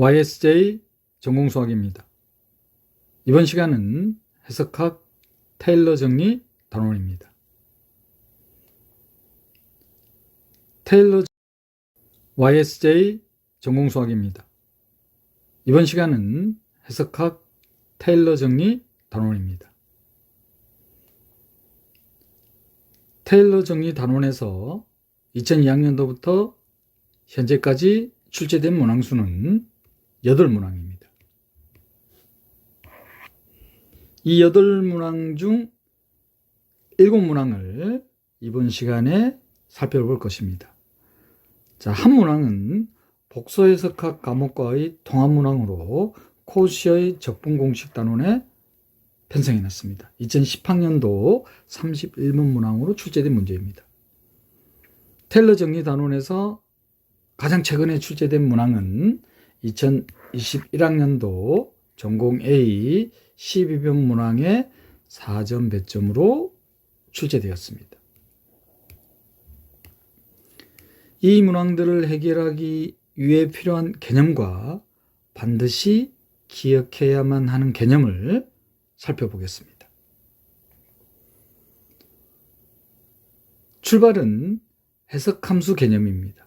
YSJ 전공수학입니다. 이번 시간은 해석학 테일러 정리 단원입니다. YSJ 전공수학입니다. 이번 시간은 해석학 테일러 정리 단원입니다. 테일러 정리 단원에서 2002학년도부터 현재까지 출제된 문항수는 8문항입니다. 이 8문항 중 7문항을 이번 시간에 살펴볼 것입니다. 자, 한 문항은 복소해석학 과목과의 통합문항으로 코시의 적분공식 단원에 편성해놨습니다. 2010학년도 31문 문항으로 출제된 문제입니다. 테일러 정리 단원에서 가장 최근에 출제된 문항은 2021학년도 전공 A 12번 문항의 4점 배점으로 출제되었습니다. 이 문항들을 해결하기 위해 필요한 개념과 반드시 기억해야만 하는 개념을 살펴보겠습니다. 출발은 해석함수 개념입니다.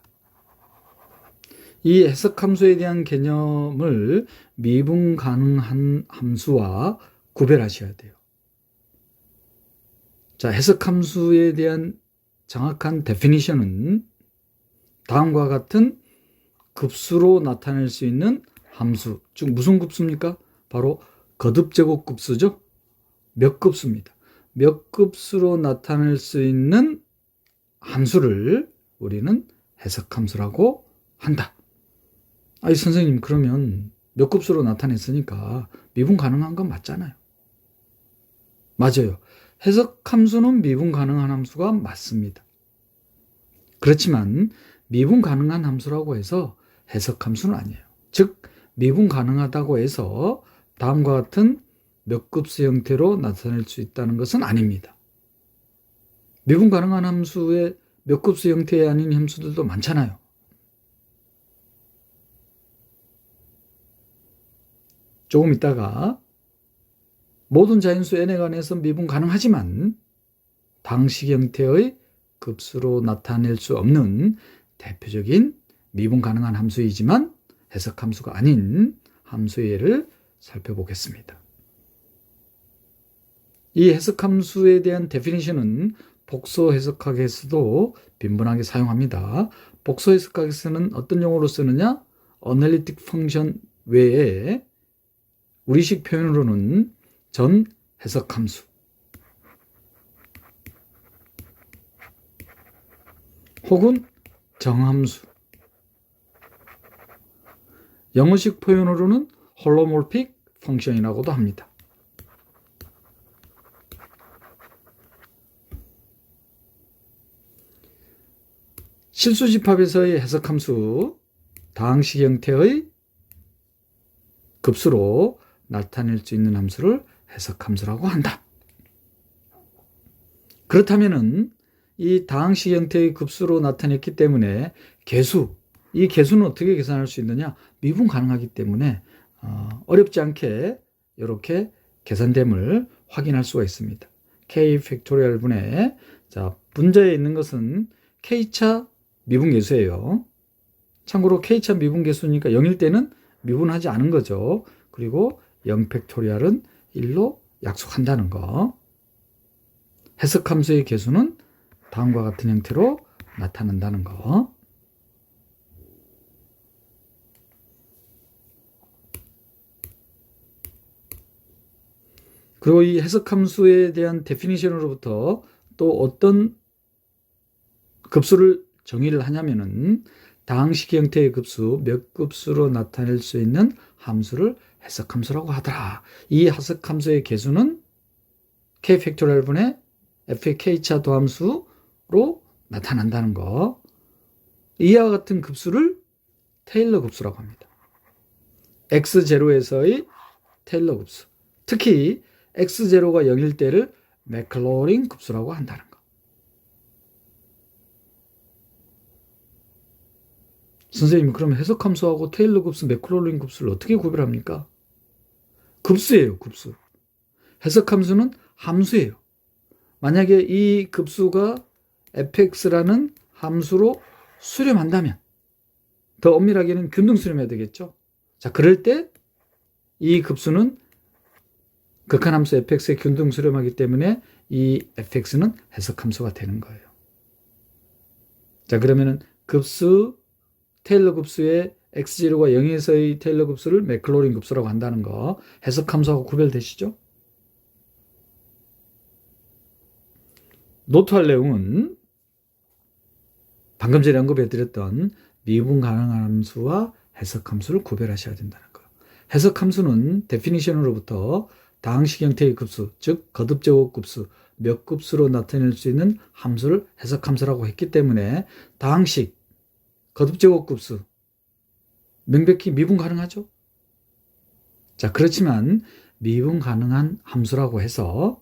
이 해석함수에 대한 개념을 미분 가능한 함수와 구별하셔야 돼요. 자, 해석함수에 대한 정확한 데피니션은 다음과 같은 급수로 나타낼 수 있는 함수, 즉 무슨 급수입니까? 바로 거듭제곱급수죠. 몇 급수입니다. 몇 급수로 나타낼 수 있는 함수를 우리는 해석함수라고 한다. 아니 선생님, 그러면 몇 급수로 나타냈으니까 미분 가능한 건 맞잖아요. 맞아요. 해석함수는 미분 가능한 함수가 맞습니다. 그렇지만 미분 가능한 함수라고 해서 해석함수는 아니에요. 즉 미분 가능하다고 해서 다음과 같은 몇 급수 형태로 나타낼 수 있다는 것은 아닙니다. 미분 가능한 함수의 몇 급수 형태의 아닌 함수들도 많잖아요. 조금 있다가 모든 자연수 n에 관해서 미분 가능하지만 당식 형태의 급수로 나타낼 수 없는 대표적인 미분 가능한 함수이지만 해석함수가 아닌 함수의 예를 살펴보겠습니다. 이 해석함수에 대한 데피니션은 복소 해석학에서도 빈번하게 사용합니다. 복소 해석학에서는 어떤 용어로 쓰느냐? 어널리틱 펑션 외에 우리식 표현으로는 전 해석함수, 혹은 정함수, 영어식 표현으로는 홀로몰픽 펑션이라고도 합니다. 실수집합에서의 해석함수, 다항식 형태의 급수로 나타낼 수 있는 함수를 해석함수라고 한다. 그렇다면은 이 다항식 형태의 급수로 나타냈기 때문에 개수, 이 개수는 어떻게 계산할 수 있느냐? 미분 가능하기 때문에 어렵지 않게 이렇게 계산됨을 확인할 수가 있습니다. k 팩토리얼 분의, 자, 분자에 있는 것은 k차 미분계수예요. 참고로 k차 미분계수니까 0일 때는 미분하지 않은 거죠. 그리고 0 팩토리얼은 1로 약속한다는 거. 해석함수의 개수는 다음과 같은 형태로 나타난다는 거. 그리고 이 해석함수에 대한 데피니션으로부터 또 어떤 급수를 정의를 하냐면은 다항식 형태의 급수, 몇 급수로 나타낼 수 있는 함수를 해석함수라고 하더라. 이 해석함수의 개수는 k 팩토리얼 분의 f의 k차 도함수로 나타난다는 거. 이와 같은 급수를 테일러 급수라고 합니다. x0에서의 테일러 급수. 특히 x0가 0일 때를 맥클로린 급수라고 한다는 거. 선생님, 그럼 해석함수하고 테일러 급수, 맥클로린 급수를 어떻게 구별합니까? 급수예요, 급수. 해석함수는 함수예요. 만약에 이 급수가 fx라는 함수로 수렴한다면, 더 엄밀하게는 균등 수렴해야 되겠죠. 자, 그럴 때 이 급수는 극한함수 fx에 균등 수렴하기 때문에 이 fx는 해석함수가 되는 거예요. 자, 그러면은 급수, 테일러 급수의 x0과 0에서의 테일러 급수를 맥클로린 급수라고 한다는 거, 해석함수하고 구별되시죠? 노트할 내용은 방금 전에 언급해드렸던 미분 가능한 함수와 해석함수를 구별하셔야 된다는 거. 해석함수는 데피니션으로부터 다항식 형태의 급수, 즉 거듭제곱 급수, 몇 급수로 나타낼 수 있는 함수를 해석함수라고 했기 때문에 다항식, 거듭제곱 급수, 명백히 미분 가능하죠? 자, 그렇지만 미분 가능한 함수라고 해서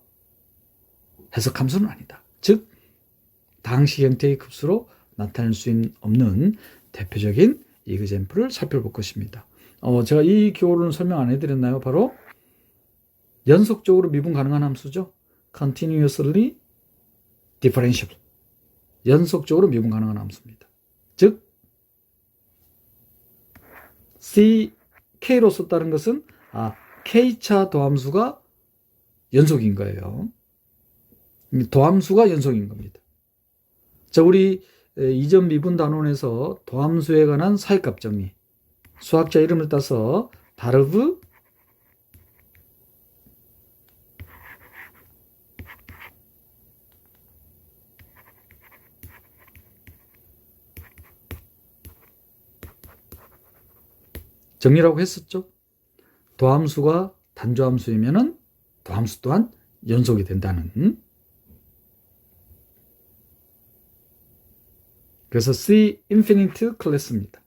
해석함수는 아니다. 즉 다항식 형태의 급수로 나타낼 수 없는 대표적인 이그젬플을 살펴볼 것입니다. 제가 이 기호를 설명 안 해드렸나요? 바로 연속적으로 미분 가능한 함수죠. continuously differentiable. 연속적으로 미분 가능한 함수입니다. 즉 CK로 썼다는 것은 K차 도함수가 연속인 거예요. 도함수가 연속인 겁니다. 자, 우리 이전 미분 단원에서 도함수에 관한 사회값 정리, 수학자 이름을 따서 다르브 정리라고 했었죠. 도함수가 단조함수이면은 도함수 또한 연속이 된다는. 그래서 C infinite 클래스입니다.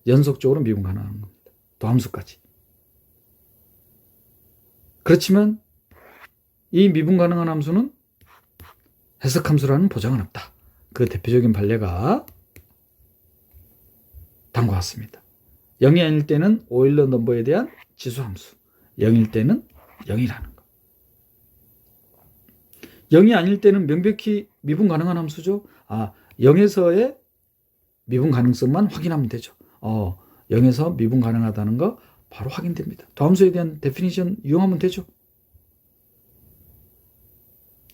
연속적으로 미분 가능한 겁니다. 도함수까지. 그렇지만 이 미분 가능한 함수는 해석함수라는 보장은 없다. 그 대표적인 판례가 다음과 같습니다. 0이 아닐 때는 오일러 넘버에 대한 지수함수, 0일 때는 0이라는 거. 0이 아닐 때는 명백히 미분 가능한 함수죠. 0에서의 미분 가능성만 확인하면 되죠. 0에서 미분 가능하다는 거 바로 확인됩니다. 도함수에 대한 데피니션 이용하면 되죠.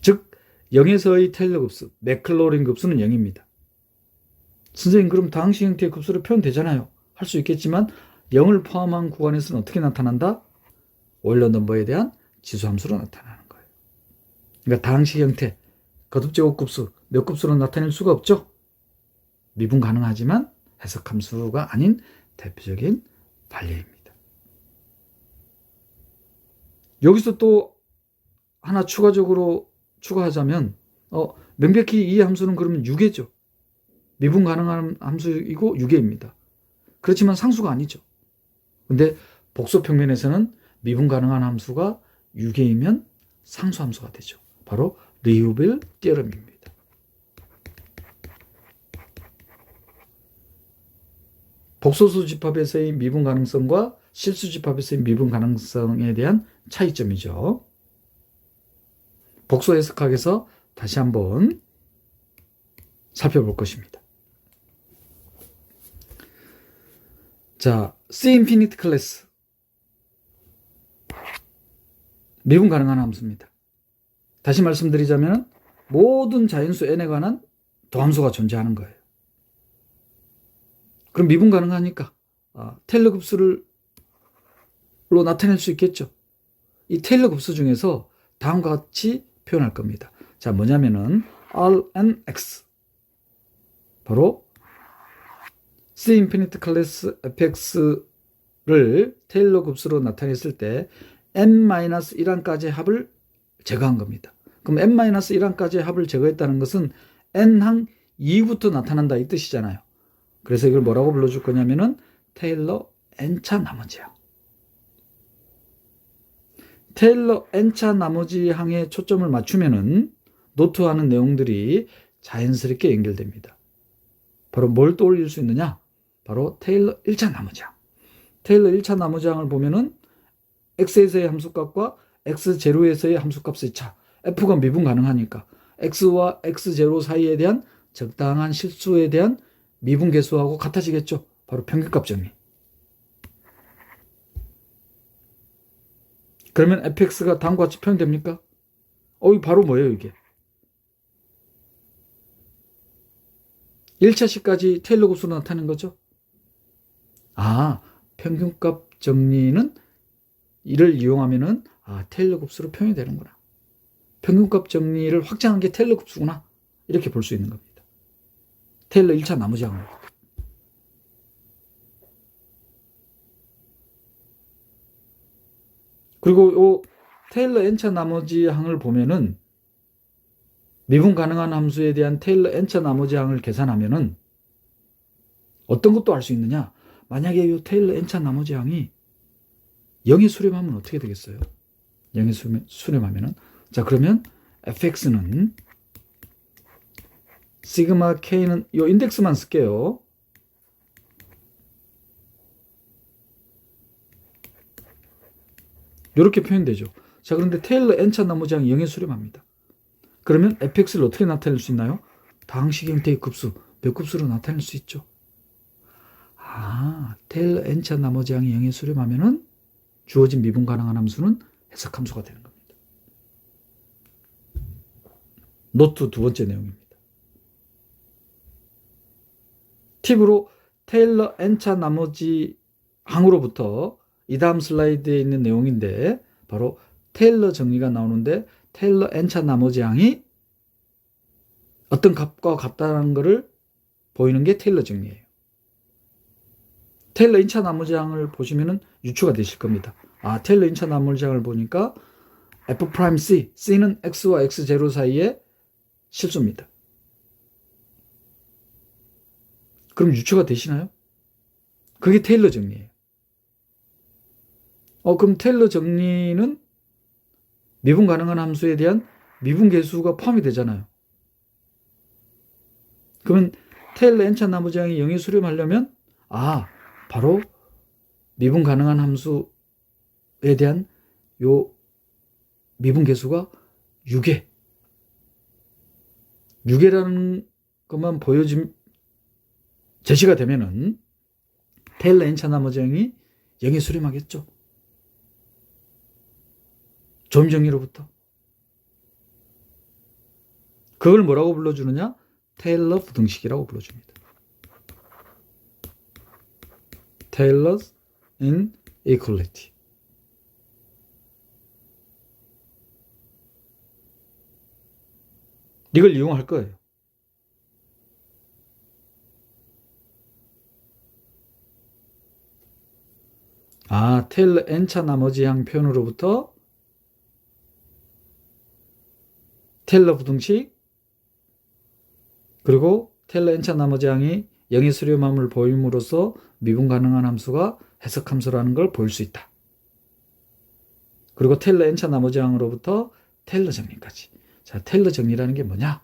즉 0에서의 테일러 급수, 맥클로린 급수는 0입니다. 선생님, 그럼 다항식 형태의 급수로 표현되잖아요. 할 수 있겠지만 0을 포함한 구간에서는 어떻게 나타난다? 오일러 넘버에 대한 지수함수로 나타나는 거예요. 그러니까 다항식 형태, 거듭제곱 급수, 몇 급수로 나타낼 수가 없죠. 미분 가능하지만 해석함수가 아닌 대표적인 판례입니다. 여기서 또 하나 추가하자면 명백히 이 함수는 그러면 유계죠. 미분 가능한 함수이고 유계입니다. 그렇지만 상수가 아니죠. 근데 복소 평면에서는 미분 가능한 함수가 유계이면 상수함수가 되죠. 바로 리우빌 티어럼입니다. 복소수 집합에서의 미분 가능성과 실수 집합에서의 미분 가능성에 대한 차이점이죠. 복소 해석학에서 다시 한번 살펴볼 것입니다. 자, C infinite 클래스. 미분 가능한 함수입니다. 다시 말씀드리자면 모든 자연수 n에 관한 도함수가 존재하는 거예요. 그럼 미분 가능하니까 테일러 급수로 나타낼 수 있겠죠. 이 테일러 급수 중에서 다음과 같이 표현할 겁니다. 자, 뭐냐면은 Rnx 바로 C infinite 클래스 fx를 테일러 급수로 나타냈을 때 n-1항까지의 합을 제거한 겁니다. 그럼 n-1항까지의 합을 제거했다는 것은 n항 이후부터 나타난다 이 뜻이잖아요. 그래서 이걸 뭐라고 불러줄 거냐면은 테일러 n차 나머지항. 테일러 n차 나머지항에 초점을 맞추면은 노트하는 내용들이 자연스럽게 연결됩니다. 바로 뭘 떠올릴 수 있느냐? 바로 테일러 1차 나머지항. 테일러 1차 나머지항을 보면은 x에서의 함수값과 x0에서의 함수값의 차. f가 미분 가능하니까 x와 x0 사이에 대한 적당한 실수에 대한 미분 계수하고 같아지겠죠. 바로 평균값 정리. 그러면 fx가 다음과 같이 표현됩니까? 이거 바로 뭐예요, 이게? 1차식까지 테일러 곱수로 나타내는 거죠. 평균값 정리는 이를 이용하면은 테일러 곱수로 표현이 되는구나. 평균값 정리를 확장한 게 테일러 곱수구나. 이렇게 볼 수 있는 겁니다. 테일러 1차 나머지항으로. 그리고 요 테일러 n차 나머지항을 보면은 미분 가능한 함수에 대한 테일러 n차 나머지항을 계산하면은 어떤 것도 알 수 있느냐? 만약에 이 테일러 n차 나머지항이 0에 수렴하면 어떻게 되겠어요? 0에 수렴하면은 자, 그러면 fx는 시그마 k는 이 인덱스만 쓸게요. 이렇게 표현되죠. 자, 그런데 테일러 n차 나머지항이 0에 수렴합니다. 그러면 fx를 어떻게 나타낼 수 있나요? 다항식 형태의 급수, 몇 급수로 나타낼 수 있죠. 테일러 n차 나머지항이 0에 수렴하면은 주어진 미분 가능한 함수는 해석함수가 되는 겁니다. 노트 두 번째 내용입니다. 팁으로 테일러 n차 나머지항으로부터 이 다음 슬라이드에 있는 내용인데 바로 테일러 정리가 나오는데 테일러 n차 나머지항이 어떤 값과 같다는 것을 보이는 게 테일러 정리예요. 테일러 1차 나머지항을 보시면은 유추가 되실 겁니다. 테일러 1차 나머지항을 보니까 f'c, c는 x와 x0 사이에 실수입니다. 그럼 유추가 되시나요? 그게 테일러 정리예요. 그럼 테일러 정리는 미분 가능한 함수에 대한 미분 계수가 포함이 되잖아요. 그러면 테일러 n차 나머지항이 0에 수렴하려면 바로 미분 가능한 함수에 대한 요 미분 계수가 6개. 6개라는 것만 제시가 되면은 테일러 n차 나머지항이 0에 수렴하겠죠. 조임정리로부터. 그걸 뭐라고 불러주느냐? 테일러 부등식이라고 불러줍니다. Taylor's inequality. 이걸 이용할 거예요. 테일러 n차 나머지항 표현으로부터 테일러 부등식 그리고 테일러 n차 나머지항이 0의 수렴함을 보임으로써 미분 가능한 함수가 해석함수라는 걸 보일 수 있다. 그리고 테일러 n차 나머지항으로부터 테일러 정리까지. 자, 테일러 정리라는 게 뭐냐?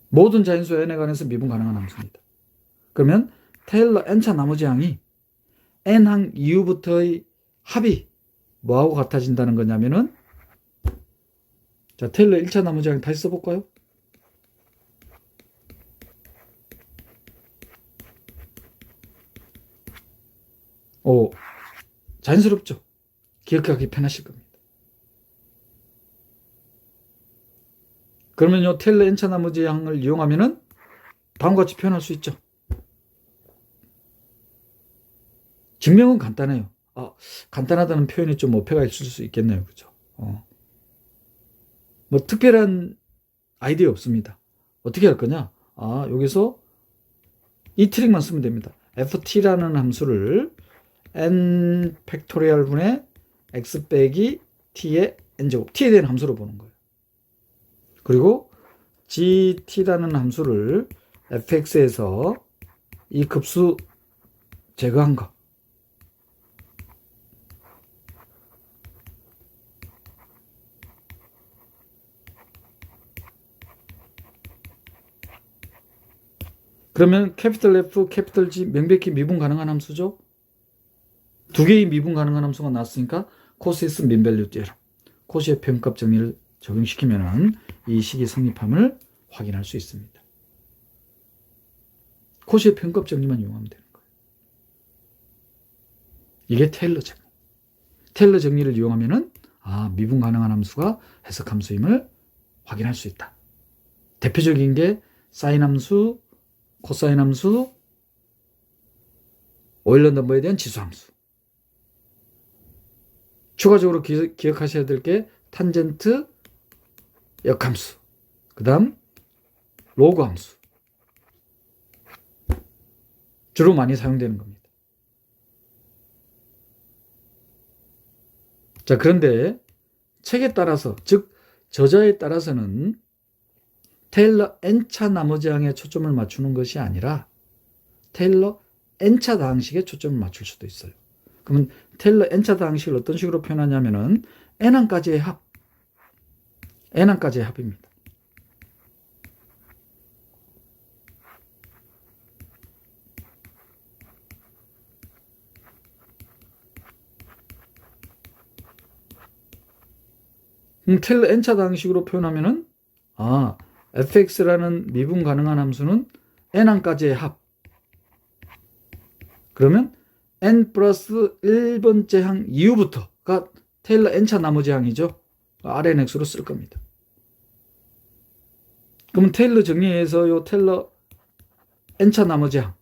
모든 자연수 n에 관해서 미분 가능한 함수입니다. 그러면 테일러 n차 나머지항이 n항 이후부터의 합이 뭐하고 같아진다는 거냐면은 자, 테일러 1차 나머지항 다시 써볼까요? 자연스럽죠? 기억하기 편하실 겁니다. 그러면 요 테일러 n차 나머지항을 이용하면은 다음과 같이 표현할 수 있죠. 증명은 간단해요. 간단하다는 표현이 좀 어폐가 있을 수 있겠네요. 그죠? 뭐 특별한 아이디어 없습니다. 어떻게 할 거냐? 여기서 이 트릭만 쓰면 됩니다. ft라는 함수를 n 팩토리얼 분의 x 빼기 t의 n제곱, t에 대한 함수로 보는 거예요. 그리고 gt라는 함수를 fx에서 이 급수 제거한 거. 그러면 캐피털 F, 캐피털 G 명백히 미분 가능한 함수죠. 두 개의 미분 가능한 함수가 나왔으니까 코시스 민밸류 띠에럼, 코시의 표현값 정리를 적용시키면 이 식이 성립함을 확인할 수 있습니다. 코시의 표현값 정리만 이용하면 되는 거예요. 이게 테일러 정리. 테일러 정리를 이용하면은 미분 가능한 함수가 해석 함수임을 확인할 수 있다. 대표적인 게 사인 함수, 코사인 함수, 오일러 넘버에 대한 지수 함수. 추가적으로 기억하셔야 될 게 탄젠트 역함수, 그 다음 로그 함수. 주로 많이 사용되는 겁니다. 자, 그런데 책에 따라서, 즉 저자에 따라서는 테일러 n차 나머지항에 초점을 맞추는 것이 아니라 테일러 n차 다항식에 초점을 맞출 수도 있어요. 그러면 테일러 n차 다항식을 어떤 식으로 표현하냐면은 n항까지의 합, n항까지의 합입니다. 테일러 n차 다항식으로 표현하면은 fx라는 미분 가능한 함수는 n항까지의 합. 그러면 n 플러스 1번째 항 이후부터가 테일러 n차 나머지 항이죠. RNX로 쓸 겁니다. 그러면 테일러 정리해서 요 테일러 n차 나머지 항,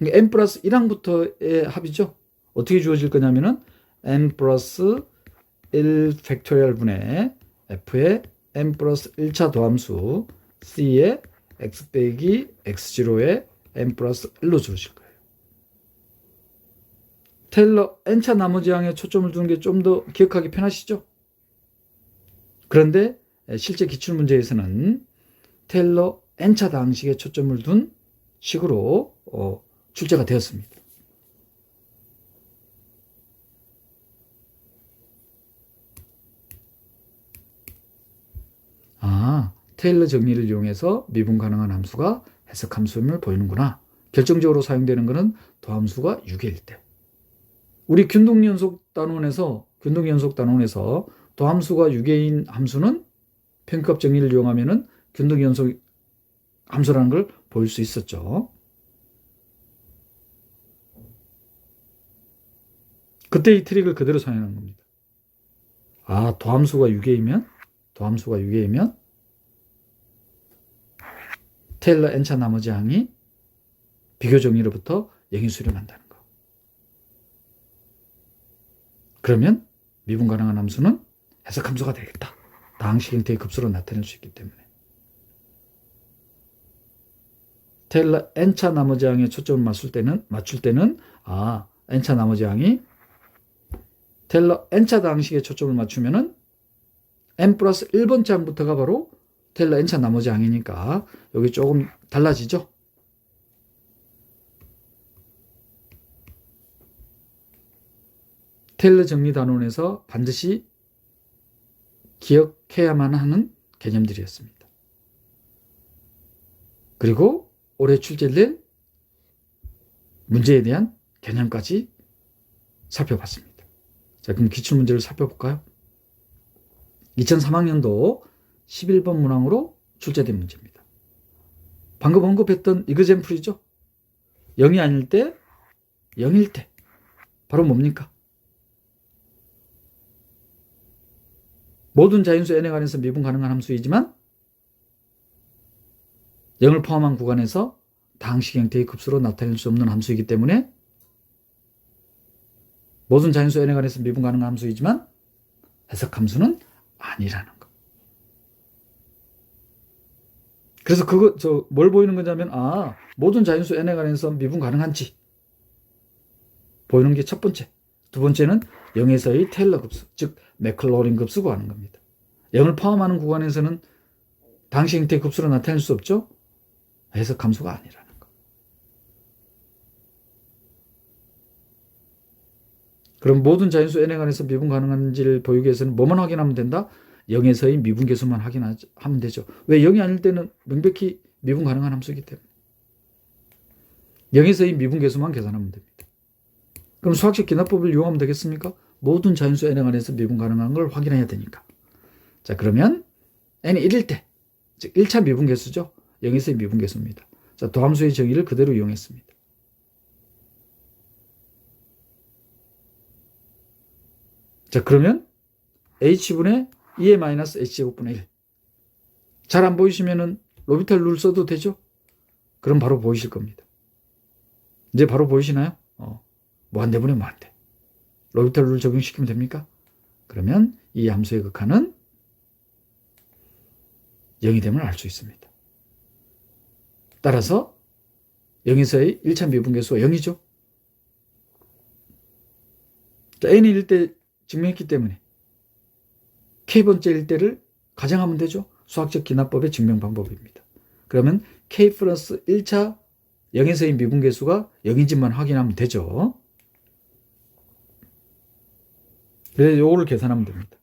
n 플러스 1항부터의 합이죠. 어떻게 주어질 거냐면은 n 플러스 1 팩토리얼 분의 f의 n 플러스 1차 도함수 c의 x 빼기 x0의 n 플러스 1로 주어질 거예요. 테일러 n차 나머지 항에 초점을 두는 게 좀 더 기억하기 편하시죠? 그런데 실제 기출문제에서는 테일러 n차 다항식에 초점을 둔 식으로 출제가 되었습니다. 테일러 정리를 이용해서 미분 가능한 함수가 해석 함수임을 보이는구나. 결정적으로 사용되는 것은 도함수가 6개일 때. 우리 균등연속 단원에서 도함수가 6개인 함수는 평값 정리를 이용하면은 균등연속 함수라는 걸 보일 수 있었죠. 그때 이 트릭을 그대로 사용하는 겁니다. 도함수가 6개이면 테일러 n차 나머지 항이 비교 정리로부터 영의 수렴한다는 거. 그러면 미분 가능한 함수는 해석 함수가 되겠다. 다항식 형태의 급수로 나타낼 수 있기 때문에. 테일러 n차 나머지 항에 초점을 맞출 때는 n차 나머지 항이 테일러 n차 다항식에 초점을 맞추면은 n 플러스 1번째 항부터가 바로 테일러 n차 나머지 항이니까 여기 조금 달라지죠? 테일러 정리 단원에서 반드시 기억해야만 하는 개념들이었습니다. 그리고 올해 출제될 문제에 대한 개념까지 살펴봤습니다. 자, 그럼 기출문제를 살펴볼까요? 2003학년도 11번 문항으로 출제된 문제입니다. 방금 언급했던 이그젠플이죠. 0이 아닐 때, 0일 때. 바로 뭡니까? 모든 자연수 n에 관해서 미분 가능한 함수이지만 0을 포함한 구간에서 다항식 형태의 급수로 나타낼 수 없는 함수이기 때문에 모든 자연수 n에 관해서 미분 가능한 함수이지만 해석 함수는 아니라는 거. 그래서 뭘 보이는 거냐면 모든 자연수 n에 관해서 미분 가능한지 보이는 게 첫 번째. 두 번째는 0에서의 테일러 급수, 즉 맥클로린 급수고 하는 겁니다. 0을 포함하는 구간에서는 다항식 형태의 급수로 나타낼 수 없죠. 해석 함수가 아니라는 거. 그럼 모든 자연수 n에 관해서 미분 가능한지를 보이기 위해서는 뭐만 확인하면 된다? 0에서의 미분 계수만 확인하면 되죠. 왜 0이 아닐 때는 명백히 미분 가능한 함수이기 때문에. 0에서 2 미분계수만 계산하면 됩니다. 그럼 수학적 기납법을 이용하면 되겠습니까? 모든 자연수 n에 관해서 미분 가능한 걸 확인해야 되니까. 자, 그러면 n이 1일 때, 즉 1차 미분계수죠. 0에서 2 미분계수입니다. 자, 도함수의 정의를 그대로 이용했습니다. 자, 그러면 h분의 2의 마이너스 h제곱분의 1. 잘 안 보이시면은 로비탈 룰 써도 되죠? 그럼 바로 보이실 겁니다. 이제 바로 보이시나요? 무한대분의 무한대. 로비탈 룰 적용시키면 됩니까? 그러면 이 함수의 극한은 0이 됨을 알 수 있습니다. 따라서 0에서의 1차 미분계수가 0이죠. 자, n이 1대 증명했기 때문에 k번째 일대를 가정하면 되죠. 수학적 기납법의 증명 방법입니다. 그러면 k 플러스 1차 0에서 2 미분계수가 0인지만 확인하면 되죠. 그래서 이거를 계산하면 됩니다.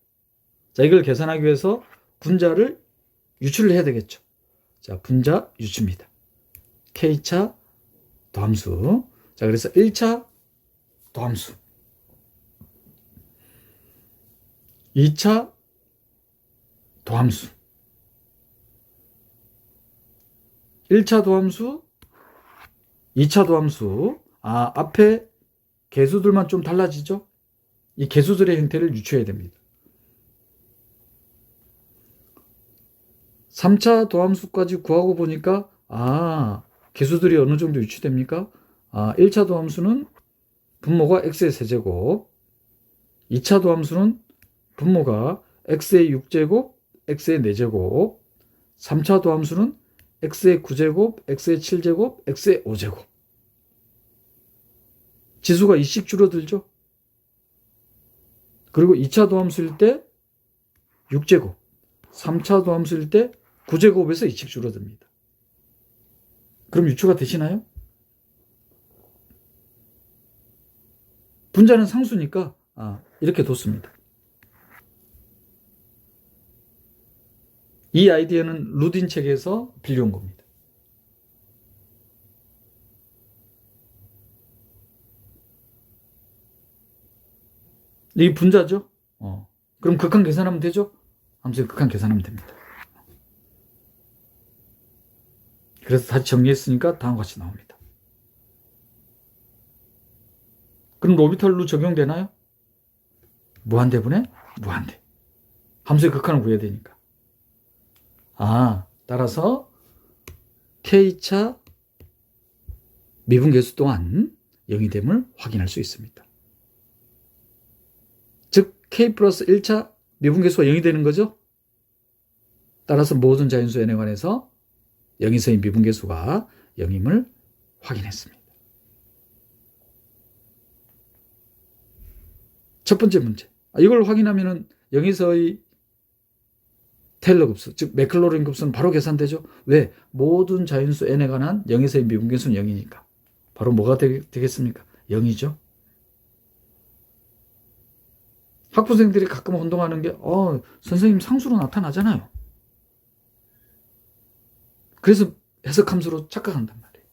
자, 이걸 계산하기 위해서 분자를 유출을 해야 되겠죠. 자, 분자 유추입니다. k차 도함수. 자, 그래서 1차 도함수, 2차 도함수, 1차 도함수, 2차 도함수. 앞에 개수들만 좀 달라지죠? 이 개수들의 형태를 유추해야 됩니다. 3차 도함수까지 구하고 보니까 개수들이 어느 정도 유추됩니까? 1차 도함수는 분모가 x의 세제곱, 2차 도함수는 분모가 x의 6제곱, x의 4제곱, 3차 도함수는 x의 9제곱, x의 7제곱, x의 5제곱. 지수가 2씩 줄어들죠? 그리고 2차 도함수일 때 6제곱, 3차 도함수일 때 9제곱에서 2씩 줄어듭니다. 그럼 유추가 되시나요? 분자는 상수니까 이렇게 뒀습니다. 이 아이디어는 루딘 책에서 빌려온 겁니다. 이 분자죠? 그럼 극한 계산하면 되죠? 함수의 극한 계산하면 됩니다. 그래서 다시 정리했으니까 다음과 같이 나옵니다. 그럼 로비탈 룰 적용되나요? 무한대분의 무한대. 함수의 극한을 구해야 되니까. 따라서 k차 미분계수 또한 0이 됨을 확인할 수 있습니다. 즉 k 플러스 1차 미분계수가 0이 되는 거죠. 따라서 모든 자연수 n에 관해서 0에서 2 미분계수가 0임을 확인했습니다. 첫 번째 문제. 이걸 확인하면은 0에서 2 테일러 급수, 즉 매클로린 급수는 바로 계산되죠. 왜? 모든 자연수 n에 관한 0에서 2 미분계수는 0이니까. 바로 뭐가 되겠습니까? 0이죠. 학부생들이 가끔 혼동하는 게 선생님 상수로 나타나잖아요. 그래서 해석함수로 착각한단 말이에요.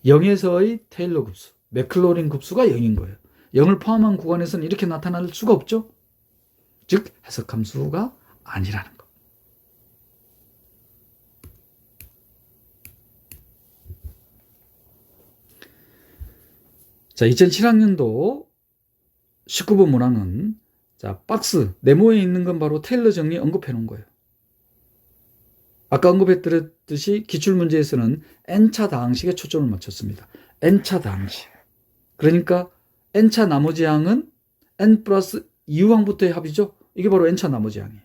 0에서의 테일러 급수, 매클로린 급수가 0인 거예요. 0을 포함한 구간에서는 이렇게 나타날 수가 없죠. 즉 해석함수가 아니라는 것. 자, 2007학년도 19번 문항은 박스 네모에 있는 건 바로 테일러 정리 언급해 놓은 거예요. 아까 언급했듯이 기출문제에서는 n차 다항식에 초점을 맞췄습니다. n차 다항식. 그러니까 n차 나머지 항은 n 플러스 2항부터의 합이죠. 이게 바로 n차 나머지 항이에요.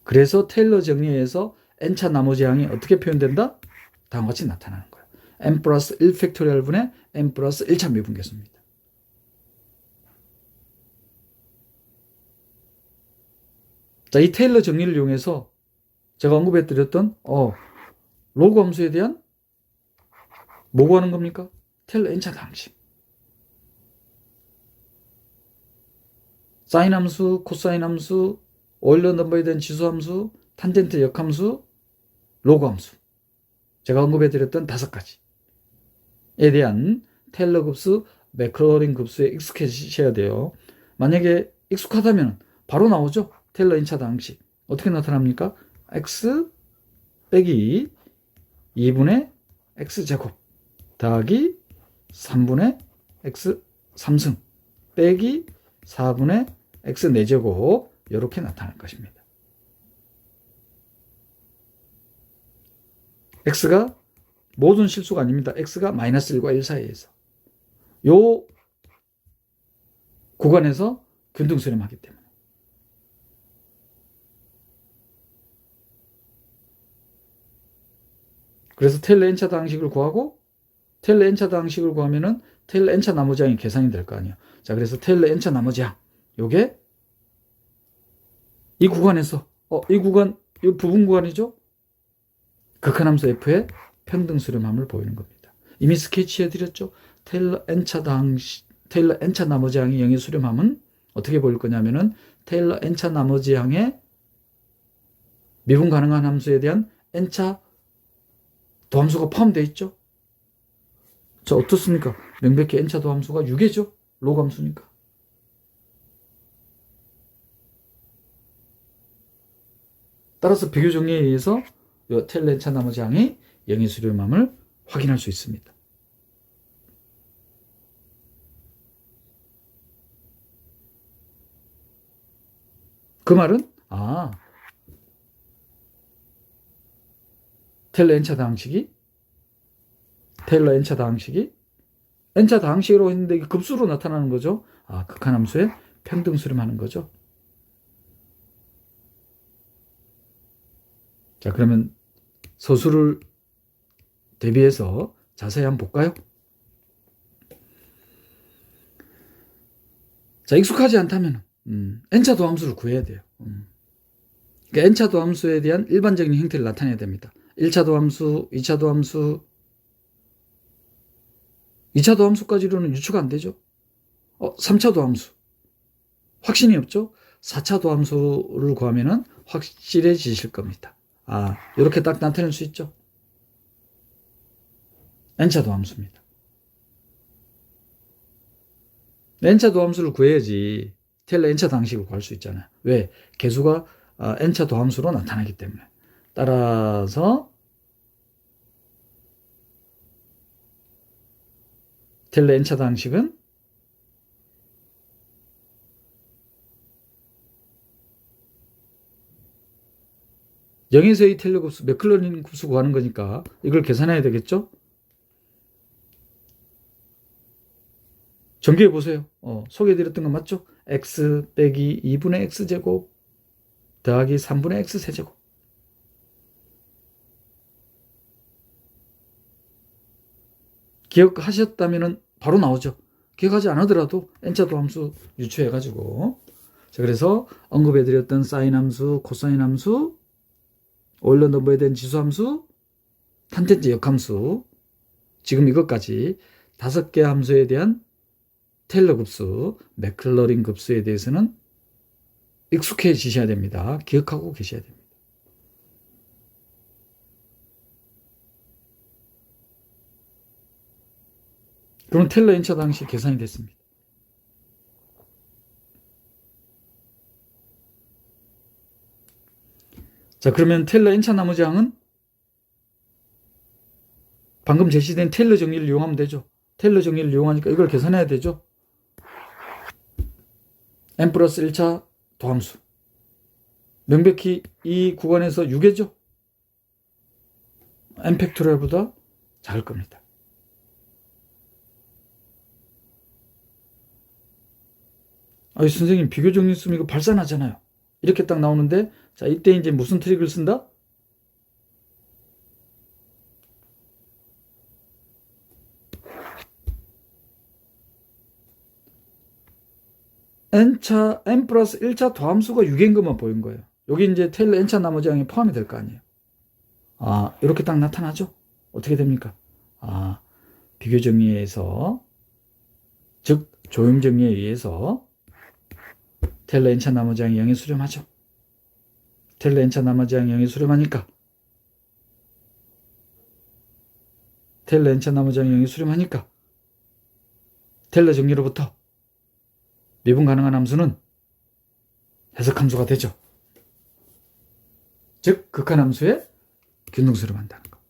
그래서 테일러 정리에서 n차 나머지 항이 어떻게 표현된다? 다음과 같이 나타나는 거예요. n 플러스 1 팩토리얼 분의 n 플러스 1차 미분계수입니다. 자, 이 테일러 정리를 이용해서 제가 언급해드렸던 로그 함수에 대한 뭐 구하는 겁니까? 테일러 n차 다항식. 사인 함수, 코사인 함수, 오일러 넘버에 대한 지수 함수, 탄젠트 역함수, 로그 함수. 제가 언급해드렸던 5가지. 대한 테일러 급수, 맥클러린 급수에 익숙해지셔야 돼요. 만약에 익숙하다면 바로 나오죠. 테일러 N차 방식. 어떻게 나타납니까? x 빼기 2분의 x제곱 더하기 3분의 x 3승 빼기 4분의 x 4제곱 이렇게 나타날 것입니다. x가 모든 실수가 아닙니다. x가 마이너스 1과 1 사이에서 요 구간에서 균등수렴하기 때문에. 그래서 테일러 N차 방식을 구하고 테일러 N차 방식을 구하면은 테일러 N차 나머지항이 계산이 될 거 아니에요. 자, 그래서 테일러 N차 나머지항 요게 이 구간에서 이 구간 이 부분 구간이죠. 극한함수 F의 평등수렴함을 보이는 겁니다. 이미 스케치해 드렸죠. 테일러 N차 나머지항이 0의 수렴함은 어떻게 보일 거냐면은 테일러 N차 나머지항의 미분 가능한 함수에 대한 N차 도함수가 포함되어 있죠. 자, 어떻습니까? 명백히 N차 도함수가 6개죠. 로함수니까. 따라서 비교 정리에 의해서 테일러 N차 나머지항이 0의 수렴함을 확인할 수 있습니다. 그 말은 테일러 N차 다항식이 N차 다항식으로 했는데 급수로 나타나는 거죠. 극한함수의 평등수렴하는 거죠. 자, 그러면 서술을 대비해서 자세히 한번 볼까요? 자, 익숙하지 않다면 N차 도함수를 구해야 돼요. 그러니까 N차 도함수에 대한 일반적인 형태를 나타내야 됩니다. 1차 도함수, 2차 도함수, 2차 도함수까지로는 유추가 안 되죠. 3차 도함수. 확신이 없죠? 4차 도함수를 구하면은 확실해지실 겁니다. 이렇게 딱 나타낼 수 있죠. N차 도함수입니다. N차 도함수를 구해야지 테일러 N차 방식을 구할 수 있잖아요. 왜? 개수가 N차 도함수로 나타나기 때문에. 따라서 테일러 N차 방식은 영에서의 테일러 급수, 맥클러린 급수 구하는 거니까 이걸 계산해야 되겠죠? 정리해 보세요. 소개해드렸던 거 맞죠? x 빼기 2분의 x제곱 더하기 3분의 x세제곱. 기억하셨다면 바로 나오죠. 기억하지 않으더라도 N차 도함수 유추해가지고. 자, 그래서 언급해드렸던 사인 함수, 코사인 함수, 오일러 넘버에 대한 지수함수, 탄젠트 역함수, 지금 이것까지 5개 함수에 대한 테일러 급수, 맥클러린 급수에 대해서는 익숙해지셔야 됩니다. 기억하고 계셔야 됩니다. 그럼 테일러 N차 방식 계산이 됐습니다. 자, 그러면 테일러 N차 나머지항은 방금 제시된 테일러 정리를 이용하면 되죠. 테일러 정리를 이용하니까 이걸 계산해야 되죠. N 플러스 1차 도함수. 명백히 이 구간에서 6개죠. N 팩토리얼보다 작을 겁니다. 선생님 비교 정리 쓰면 이거 발산하잖아요. 이렇게 딱 나오는데, 자, 이때 이제 무슨 트릭을 쓴다? N 플러스 1차 도함수가 6인 것만 보인 거예요. 여기 이제 테일러 N차 나머지항이 포함이 될 거 아니에요. 이렇게 딱 나타나죠? 어떻게 됩니까? 비교 정리에서, 즉, 조형 정리에 의해서 테일러 N차 나머지항이 0에 수렴하죠. 테일러 N차 나머지항이 0에 수렴하니까 테일러 N차 나머지항이 0에 수렴하니까 테일러 정리로부터 미분 가능한 함수는 해석함수가 되죠. 즉 극한함수의 균등수렴한다는 거.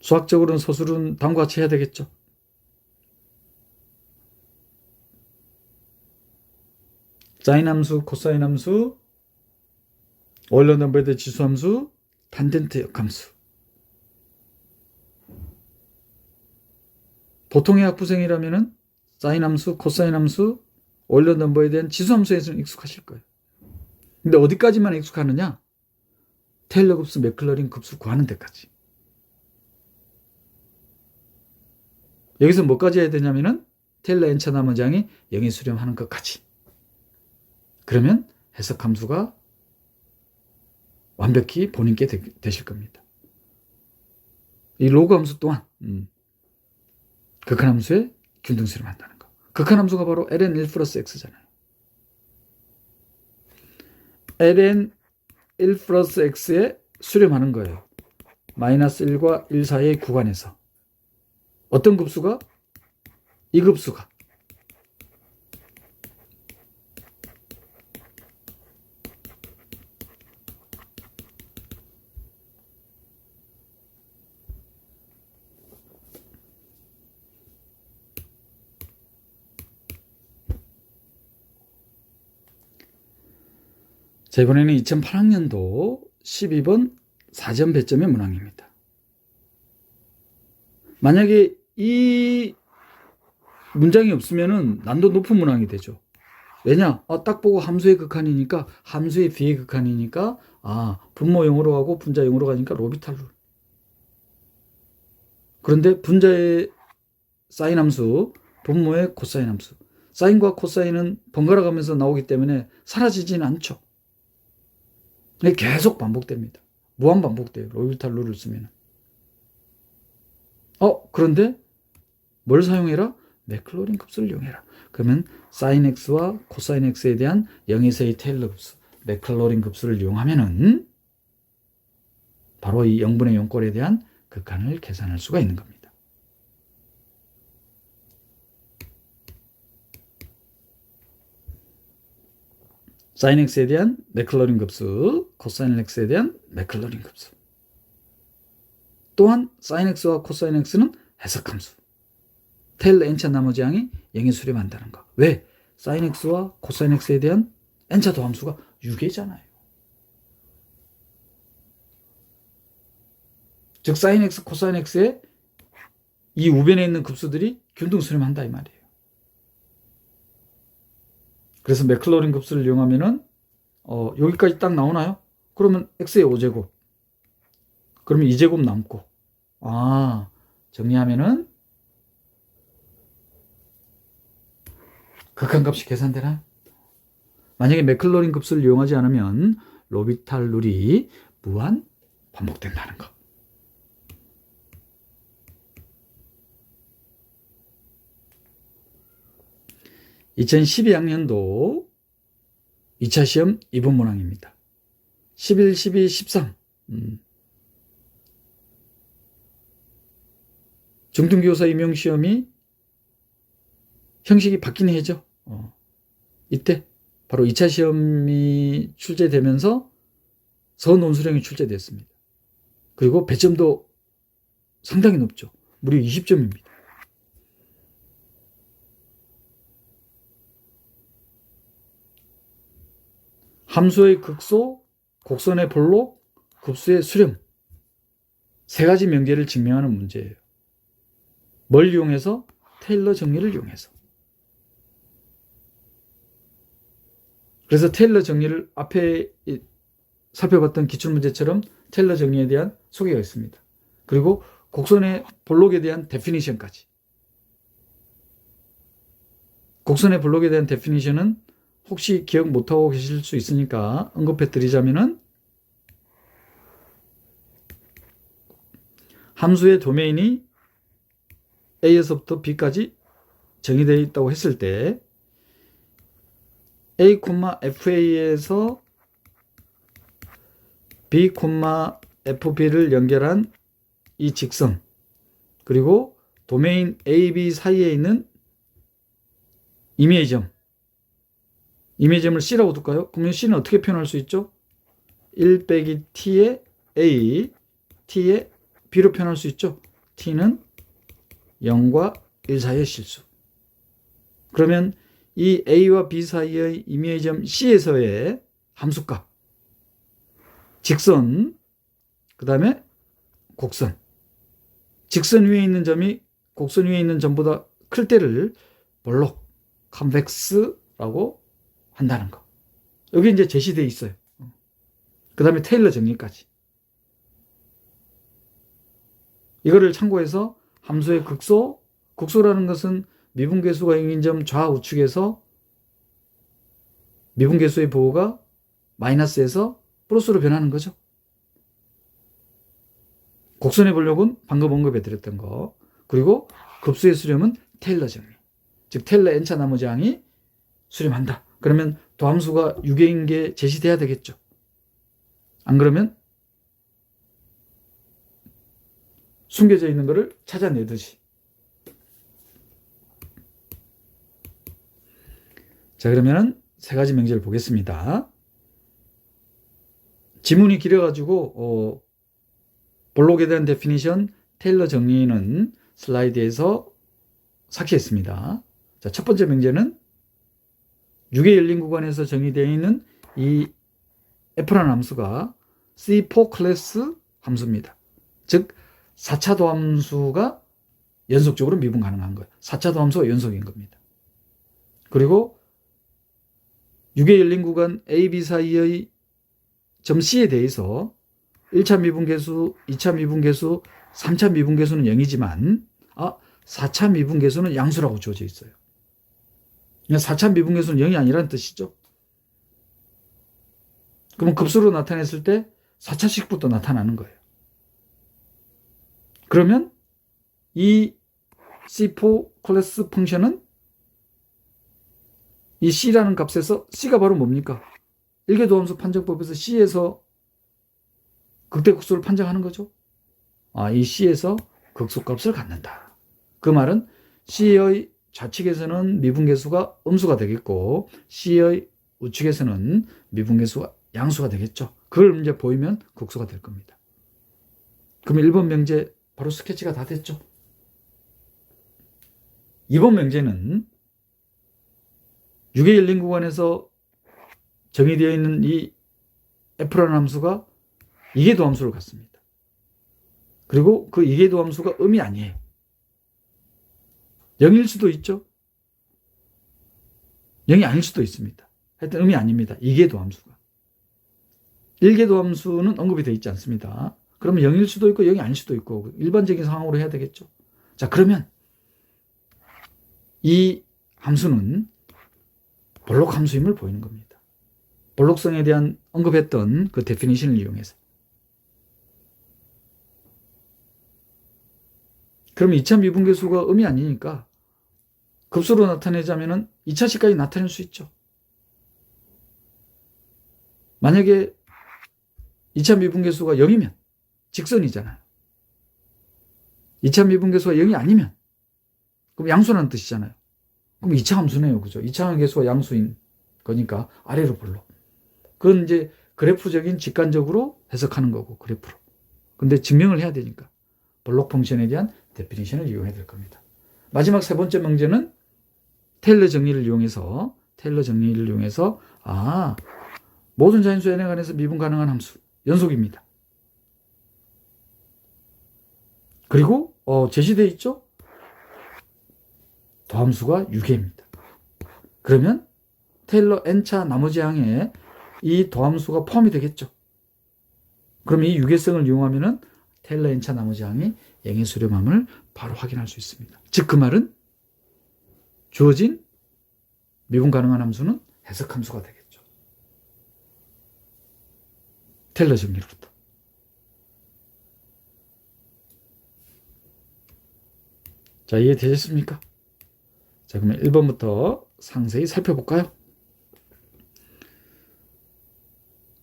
수학적으로는 소수는 다음과 같이 해야 되겠죠. 사인함수, 코사인함수, 오일러 넘버의 지수함수, 탄젠트 역함수. 보통의 학부생이라면은 사인함수, 코사인함수, 오일러 넘버에 대한 지수함수에서는 익숙하실 거예요. 근데 어디까지만 익숙하느냐? 테일러 급수, 맥클러린 급수 구하는 데까지. 여기서 뭐까지 해야 되냐면은 테일러 N차 나머지항이 0에 수렴하는 것까지. 그러면 해석함수가 완벽히 본인께 되실 겁니다. 이 로그 함수 또한 극한함수의 균등수렴한다는 거. 극한함수가 바로 ln 1 플러스 x잖아요. ln 1 플러스 x에 수렴하는 거예요. 마이너스 1과 1 사이의 구간에서. 어떤 급수가? 이 급수가. 자, 이번에는 2008학년도 12번 4점 배점의 문항입니다. 만약에 이 문장이 없으면은 난도 높은 문항이 되죠. 왜냐? 딱 보고 함수의 극한이니까, 함수의 비의 극한이니까, 분모용으로 가고 분자용으로 가니까 로비탈 룰. 그런데 분자의 사인 함수, 분모의 코사인 함수. 사인과 코사인은 번갈아 가면서 나오기 때문에 사라지진 않죠. 계속 반복됩니다. 무한 반복돼요. 로비탈 룰을 쓰면. 그런데 뭘 사용해라? 맥클로린 급수를 이용해라. 그러면 사인 x와 코사인 x에 대한 0에서의 테일러 급수, 맥클로린 급수를 이용하면은 바로 이 0분의 0꼴에 대한 극한을 계산할 수가 있는 겁니다. 사인 x에 대한 맥클로린 급수, 코사인 x에 대한 맥클로린 급수. 또한 사인 x와 코사인 x는 해석함수. 테일러 n차 나머지항이 0에 수렴한다는 거. 왜? 사인 x와 코사인 x에 대한 n차 도함수가 유계잖아요. 즉 사인 x, 코사인 x의 이 우변에 있는 급수들이 균등 수렴한다 이 말이에요. 그래서 맥클로린 급수를 이용하면은 여기까지 딱 나오나요? 그러면 x의 5제곱. 그러면 2제곱 남고. 정리하면은 극한값이 계산되나요? 만약에 맥클로린 급수를 이용하지 않으면 로비탈 룰이 무한 반복된다는 거. (2012학년도) 2차 시험 2번 문항입니다. 11, 12, 13 중등교사 임용시험이 형식이 바뀐 해죠. 이때 바로 2차 시험이 출제되면서 서논술형이 출제됐습니다. 그리고 배점도 상당히 높죠. 무려 20점입니다. 함수의 극소, 곡선의 볼록, 급수의 수렴. 세 가지 명제를 증명하는 문제예요. 뭘 이용해서? 테일러 정리를 이용해서. 그래서 테일러 정리를 앞에 살펴봤던 기출문제처럼 테일러 정리에 대한 소개가 있습니다. 그리고 곡선의 볼록에 대한 데피니션까지. 곡선의 볼록에 대한 데피니션은 혹시 기억 못하고 계실 수 있으니까 언급해 드리자면은 함수의 도메인이 A에서부터 B까지 정의되어 있다고 했을 때 A, FA에서 B, FB를 연결한 이 직선, 그리고 도메인 A, B 사이에 있는 이미지점을 C라고 둘까요? 그러면 C는 어떻게 표현할 수 있죠? 1 빼기 T의 A, T의 B로 표현할 수 있죠? T는 0과 1 사이의 실수. 그러면 이 A와 B 사이의 이미지점 C에서의 함수값, 직선, 그 다음에 곡선. 직선 위에 있는 점이 곡선 위에 있는 점보다 클 때를 볼록, 컨벡스라고 한다는 거. 여기 이제 제시되어 있어요. 그 다음에 테일러 정리까지. 이거를 참고해서 함수의 극소라는 것은 미분계수가 0인 점 좌우측에서 미분계수의 부호가 마이너스에서 플러스로 변하는 거죠. 곡선의 볼록은 방금 언급해드렸던 거. 그리고 급수의 수렴은 테일러 정리. 즉 테일러 n차 나머지 항이 수렴한다. 그러면 도함수가 6개인 게 제시돼야 되겠죠. 안 그러면 숨겨져 있는 것을 찾아내듯이. 자, 그러면 세 가지 명제를 보겠습니다. 지문이 길어가지고 볼록에 대한 데피니션, 테일러 정리는 슬라이드에서 삭제했습니다. 자, 첫 번째 명제는 6의 열린 구간에서 정의되어 있는 이 F라는 함수가 C4 클래스 함수입니다. 즉 4차 도함수가 연속적으로 미분 가능한 거예요. 4차 도함수가 연속인 겁니다. 그리고 6의 열린 구간 A, B 사이의 점 C에 대해서 1차 미분계수, 2차 미분계수, 3차 미분계수는 0이지만 4차 미분계수는 양수라고 주어져 있어요. 4차 미분계수는 0이 아니라는 뜻이죠. 그러면 급수로 나타냈을 때 4차식부터 나타나는 거예요. 그러면 이 C4 클래스 펑션은 이 C라는 값에서 C가 바로 뭡니까? 일개도함수 판정법에서 C에서 극대극소를 판정하는 거죠. 이 C에서 극소값을 갖는다. 그 말은 C의 좌측에서는 미분계수가 음수가 되겠고 C의 우측에서는 미분계수가 양수가 되겠죠. 그걸 이제 보이면 극소가 될 겁니다. 그러면 1번 명제 바로 스케치가 다 됐죠. 2번 명제는 6의 열린 구간에서 정의되어 있는 이 F라는 함수가 이계도함수를 갖습니다. 그리고 그 이계도함수가 음이 아니에요. 0일 수도 있죠. 0이 아닐 수도 있습니다. 하여튼 음이 아닙니다. 이계도함수가. 1계도함수는 언급이 되어 있지 않습니다. 그러면 0일 수도 있고 0이 아닐 수도 있고 일반적인 상황으로 해야 되겠죠. 자, 그러면 이 함수는 볼록 함수임을 보이는 겁니다. 볼록성에 대한 언급했던 그 데피니션을 이용해서. 그럼 2차 미분계수가 음이 아니니까 급수로 나타내자면 2차식까지 나타낼 수 있죠. 만약에 2차 미분계수가 0이면 직선이잖아요. 2차 미분계수가 0이 아니면 그럼 양수라는 뜻이잖아요. 그럼 2차 함수네요. 그죠? 2차 계수가 양수인 거니까 아래로 볼록. 그건 이제 그래프적인 직관적으로 해석하는 거고, 그래프로. 근데 증명을 해야 되니까 볼록 펑션에 대한 데피니션을 이용해야 될 겁니다. 마지막 세 번째 명제는 테일러 정리를 이용해서 모든 자연수 n에 관해서 미분 가능한 함수 연속입니다. 그리고 제시되어 있죠? 도함수가 6개입니다. 그러면 테일러 n차 나머지 항에 이 도함수가 포함이 되겠죠. 그럼 이 유계성을 이용하면은 테일러 n차 나머지 항이 0의 수렴함을 바로 확인할 수 있습니다. 즉 그 말은 주어진 미분 가능한 함수는 해석함수가 되겠죠. 테일러 정리로부터. 자, 이해되셨습니까? 자, 그러면 1번부터 상세히 살펴볼까요?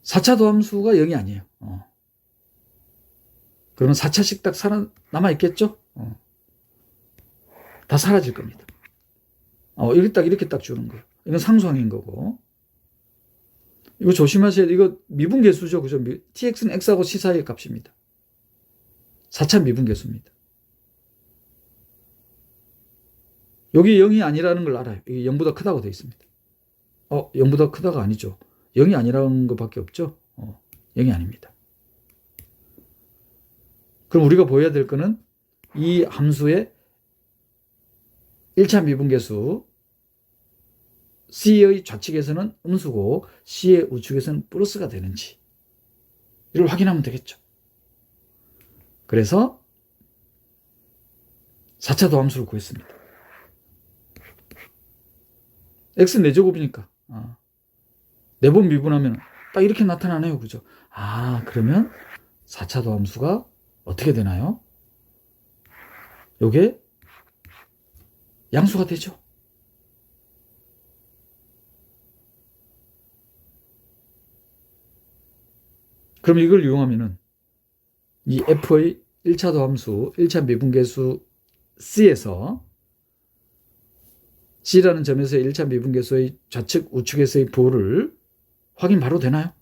4차 도함수가 0이 아니에요. 그러면 4차씩 딱 남아있겠죠? 다 사라질 겁니다. 이렇게 딱 주는 거예요. 이건 상수항인 거고. 이거 조심하셔야 돼요. 이거 미분계수죠. 그죠? tx는 x하고 c 사이의 값입니다. 4차 미분계수입니다. 여기 0이 아니라는 걸 알아요. 이게 0보다 크다고 되어 있습니다. 0보다 크다가 아니죠. 0이 아니라는 것밖에 없죠. 0이 아닙니다. 그럼 우리가 보여야 될 거는 이 함수의 1차 미분계수 C의 좌측에서는 음수고 C의 우측에서는 플러스가 되는지 이걸 확인하면 되겠죠. 그래서 4차 도함수를 구했습니다. x 4제곱이니까 4번 미분하면 딱 이렇게 나타나네요. 그죠? 그러면 4차 도함수가 어떻게 되나요? 요게 양수가 되죠. 그럼 이걸 이용하면은 이 f의 1차 도함수, 1차 미분계수 C에서 C라는 점에서의 1차 미분계수의 좌측, 우측에서의 부호를 확인 바로 되나요?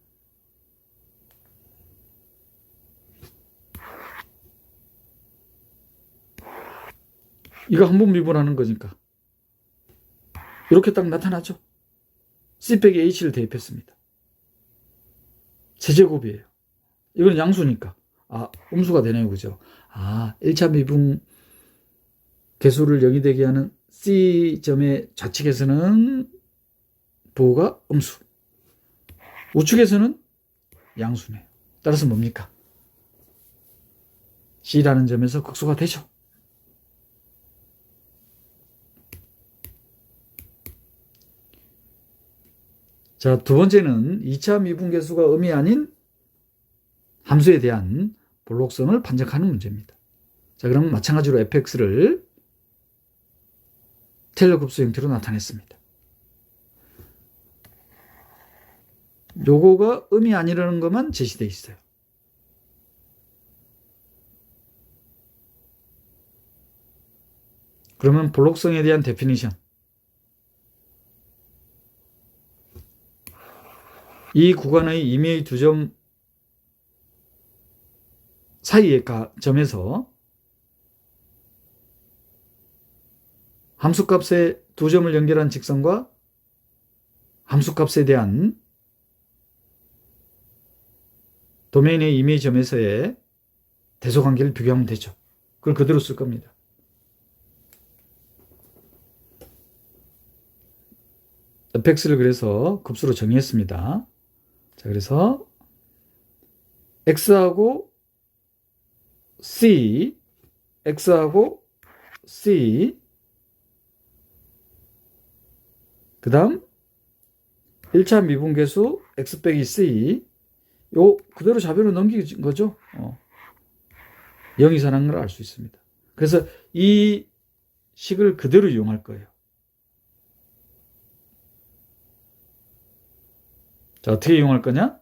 이거 한 번 미분하는 거니까 이렇게 딱 나타나죠. C 빼기 H를 대입했습니다. 세제곱이에요. 이건 양수니까 음수가 되네요. 그죠? 1차 미분 개수를 0이 되게 하는 C점의 좌측에서는 부호가 음수, 우측에서는 양수네요. 따라서 뭡니까? C라는 점에서 극소가 되죠. 자, 두 번째는 2차 미분계수가 음이 아닌 함수에 대한 볼록성을 판정하는 문제입니다. 자, 그럼 마찬가지로 fx를 테일러 급수 형태로 나타냈습니다. 요거가 음이 아니라는 것만 제시되어 있어요. 그러면 볼록성에 대한 데피니션. 이 구간의 임의의 두 점 사이의 점에서 함수값의 두 점을 연결한 직선과 함수값에 대한 도메인의 임의의 점에서의 대소관계를 비교하면 되죠. 그걸 그대로 쓸 겁니다. fx를 그래서 급수로 정의했습니다. 자, 그래서 x하고 c, x하고 c, 그 다음 1차 미분계수 x 빼기 c, 요 그대로 좌변으로 넘긴 거죠. 0 이상한 걸 알 수 있습니다. 그래서 이 식을 그대로 이용할 거예요. 자, 어떻게 이용할 거냐?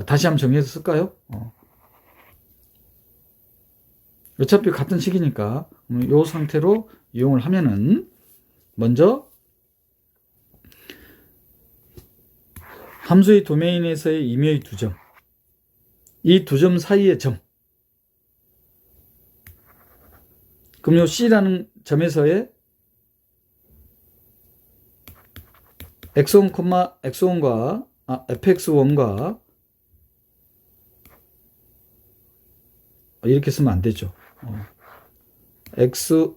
다시 한번 정리해서 쓸까요? 어차피 같은 식이니까 이 상태로 이용을 하면은 먼저 함수의 도메인에서의 임의의 두 점, 이 두 점 사이의 점, 그럼 요 C라는 점에서의 x1, x1과 fx1과 이렇게 쓰면 안 되죠. x1,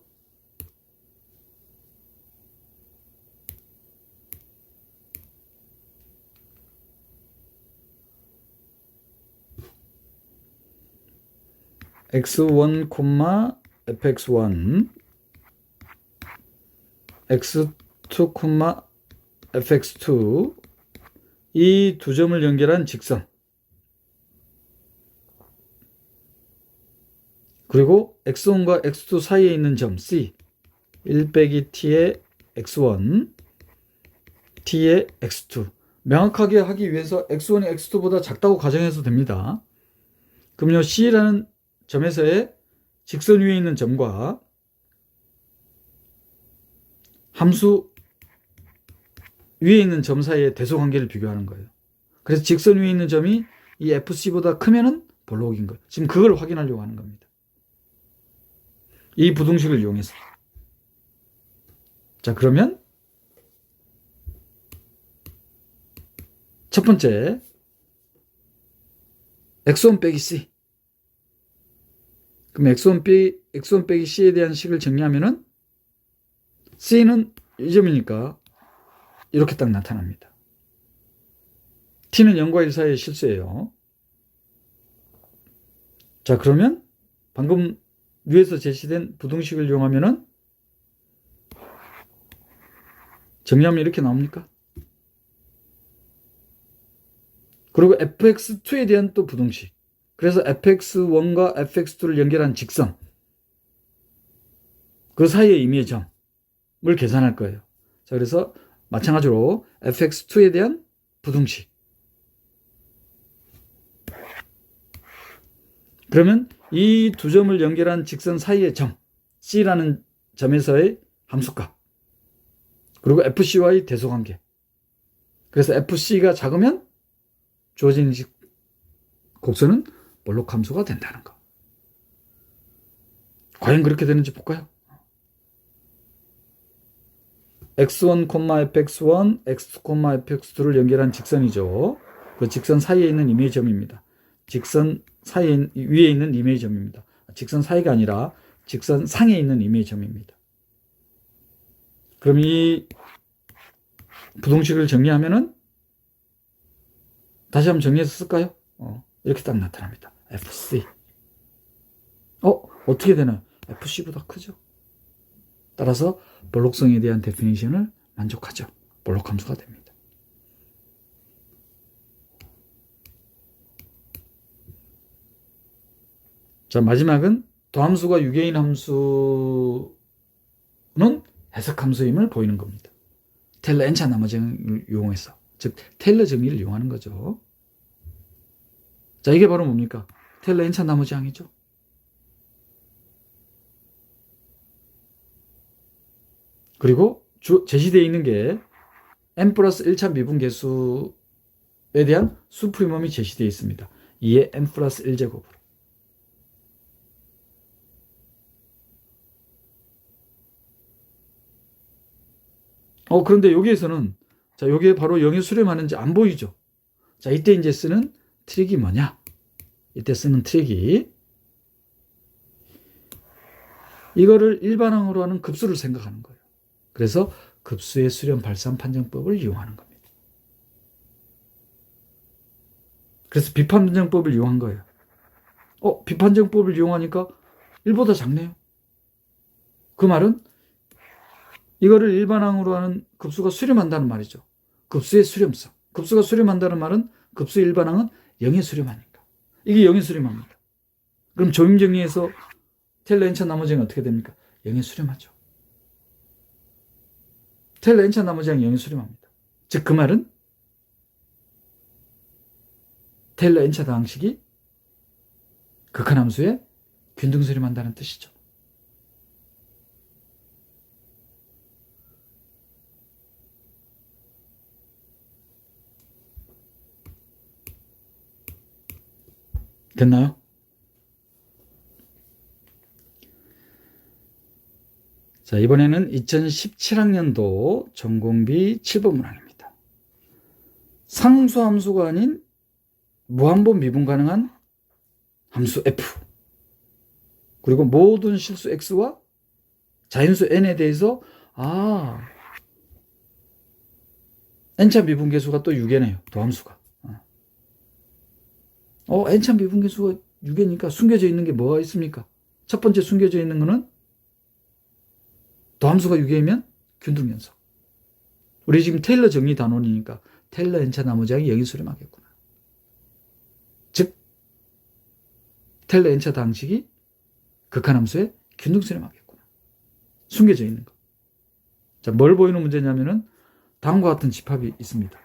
fx1, x2, fx2, 이 두 점을 연결한 직선, 그리고 x1과 x2 사이에 있는 점 C, 1 빼기 t의 x1, t의 x2, 명확하게 하기 위해서 x1이 x2보다 작다고 가정해도 됩니다. 그럼요, C라는 점에서의 직선 위에 있는 점과 함수 위에 있는 점 사이의 대소관계를 비교하는 거예요. 그래서 직선 위에 있는 점이 이 FC보다 크면은 볼록인 거예요. 지금 그걸 확인하려고 하는 겁니다. 이 부등식을 이용해서. 자, 그러면 첫 번째 x1 빼기 c. 그럼 x1 빼기 c에 대한 식을 정리하면은 c는 이 점이니까 이렇게 딱 나타납니다. t는 0과 1 사이의 실수예요. 자, 그러면 방금 위에서 제시된 부등식을 이용하면은 정리하면 이렇게 나옵니까? 그리고 fx2에 대한 또 부등식. 그래서 fx1과 fx2를 연결한 직선. 그 사이의 임의의 점을 계산할 거예요. 자, 그래서 마찬가지로 fx2에 대한 부등식. 그러면 이 두 점을 연결한 직선 사이의 점, C라는 점에서의 함수값. 그리고 FC와의 대소관계. 그래서 FC가 작으면 주어진 곡선은 볼록 함수가 된다는 거. 과연 그렇게 되는지 볼까요? x1, fx1, x2, fx2를 연결한 직선이죠. 그 직선 사이에 있는 임의의 점입니다. 직선 사이에 위에 있는 임의의 점입니다. 직선 사이가 아니라 직선 상에 있는 임의의 점입니다. 그럼 이 부등식을 정리하면은 다시 한번 정리해서 쓸까요? 이렇게 딱 나타납니다. FC. 어떻게 되나요? FC보다 크죠. 따라서 볼록성에 대한 데피니션을 만족하죠. 볼록 함수가 됩니다. 자, 마지막은 도함수가 유개인 함수는 해석 함수임을 보이는 겁니다. 테일러 엔차 나머지를 이용해서, 즉 테일러 정리를 이용하는 거죠. 자, 이게 바로 뭡니까? 테일러 엔차 나머지항이죠. 그리고 제시되어 있는 게 n 플러스 1차 미분계수에 대한 수프리멈이 제시되어 있습니다. 2의 n 플러스 1제곱으로. 그런데 여기에서는, 자, 여기에 바로 0이 수렴하는지 안 보이죠? 자, 이때 이제 쓰는 트릭이 뭐냐? 이때 쓰는 트릭이 이거를 일반항으로 하는 급수를 생각하는 거예요. 그래서 급수의 수렴 발산 판정법을 이용하는 겁니다. 그래서 비판정법을 이용한 거예요. 비판정법을 이용하니까 1보다 작네요. 그 말은 이거를 일반항으로 하는 급수가 수렴한다는 말이죠. 급수의 수렴성. 급수가 수렴한다는 말은 급수의 일반항은 0에 수렴하니까. 이게 0에 수렴합니다. 그럼 조임정리에서 테일러 엔차 나머지는 어떻게 됩니까? 0에 수렴하죠. 테일러 엔차 나머지는 0에 수렴합니다. 즉, 그 말은 테일러 엔차 다항식이 극한함수에 균등수렴한다는 뜻이죠. 됐나요? 자, 이번에는 2017학년도 전공비 7번 문항입니다. 상수함수가 아닌 무한번 미분 가능한 함수 f, 그리고 모든 실수 x와 자연수 n에 대해서 n차 미분계수가 또 6개네요. 도함수가. n차 미분계수가 6개니까 숨겨져 있는 게 뭐가 있습니까? 첫 번째 숨겨져 있는 거는 도함수가 6개이면 균등연속. 우리 지금 테일러 정리 단원이니까 테일러 n차 나머지항이 0이 수렴하겠구나. 즉 테일러 n차 다항식이 극한함수에 균등수렴하겠구나. 숨겨져 있는 거. 자, 뭘 보이는 문제냐면은 다음과 같은 집합이 있습니다.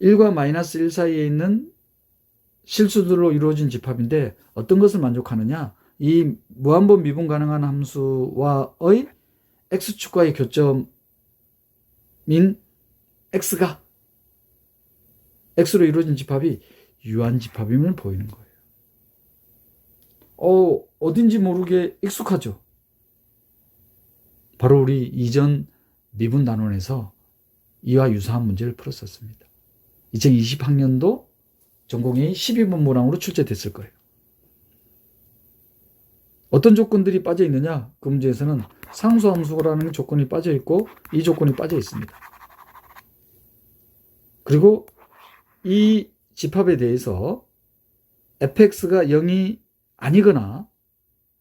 1과 마이너스 1 사이에 있는 실수들로 이루어진 집합인데 어떤 것을 만족하느냐? 이 무한번 미분 가능한 함수와의 x축과의 교점인 x가 x로 이루어진 집합이 유한집합임을 보이는 거예요. 어딘지 모르게 익숙하죠? 바로 우리 이전 미분 단원에서 이와 유사한 문제를 풀었었습니다. 2020학년도 전공이 12번 문항으로 출제됐을 거예요. 어떤 조건들이 빠져 있느냐? 그 문제에서는 상수함수라는 조건이 빠져 있고 이 조건이 빠져 있습니다. 그리고 이 집합에 대해서 fx가 0이 아니거나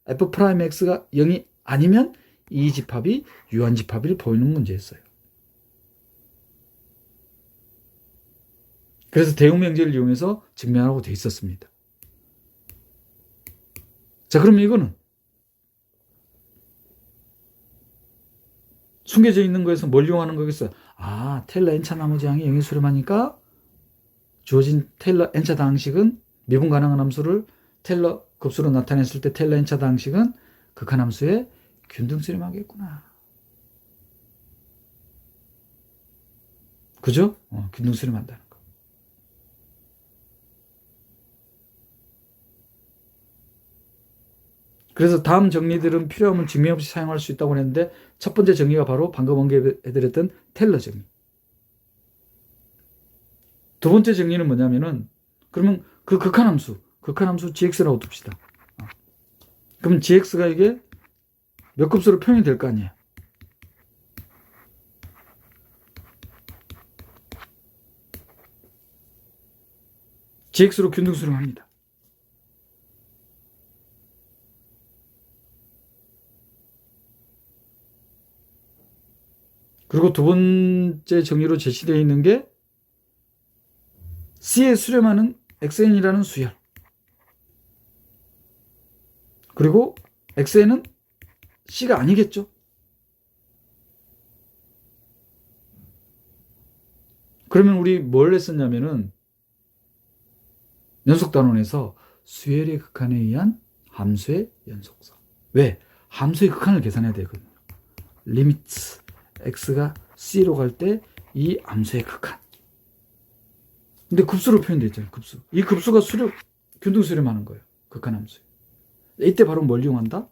f'x가 0이 아니면 이 집합이 유한집합을 보이는 문제였어요. 그래서 대용명제를 이용해서 증명하라고 돼 있었습니다. 자, 그러면 이거는 숨겨져 있는 거에서 뭘 이용하는 거겠어요? 테일러 n차 나머지 항이 0이 수렴하니까 주어진 테일러 n차 다항식은 미분 가능한 함수를 테일러 급수로 나타냈을 때 테일러 n차 다항식은 극한함수의 균등수렴하겠구나. 그죠? 균등수렴한다는 거. 그래서 다음 정리들은 필요하면 증명 없이 사용할 수 있다고 했는데 첫 번째 정리가 바로 방금 언급해드렸던 테일러 정리. 두 번째 정리는 뭐냐면은 그러면 그 극한함수 gx라고 둡시다. 그럼 gx가 이게 몇 급수로 표현이 될 거 아니에요. gx로 균등수렴합니다. 그리고 두 번째 정리로 제시되어 있는 게 C에 수렴하는 xn이라는 수열. 그리고 xn은 C가 아니겠죠. 그러면 우리 뭘 했었냐면은 연속단원에서 수열의 극한에 의한 함수의 연속성. 왜? 함수의 극한을 계산해야 되거든요. 리미트 x가 c로 갈 때 이 함수의 극한. 근데 급수로 표현되어 있잖아요. 급수. 이 급수가 균등수렴하는 거예요. 극한함수. 이때 바로 뭘 이용한다?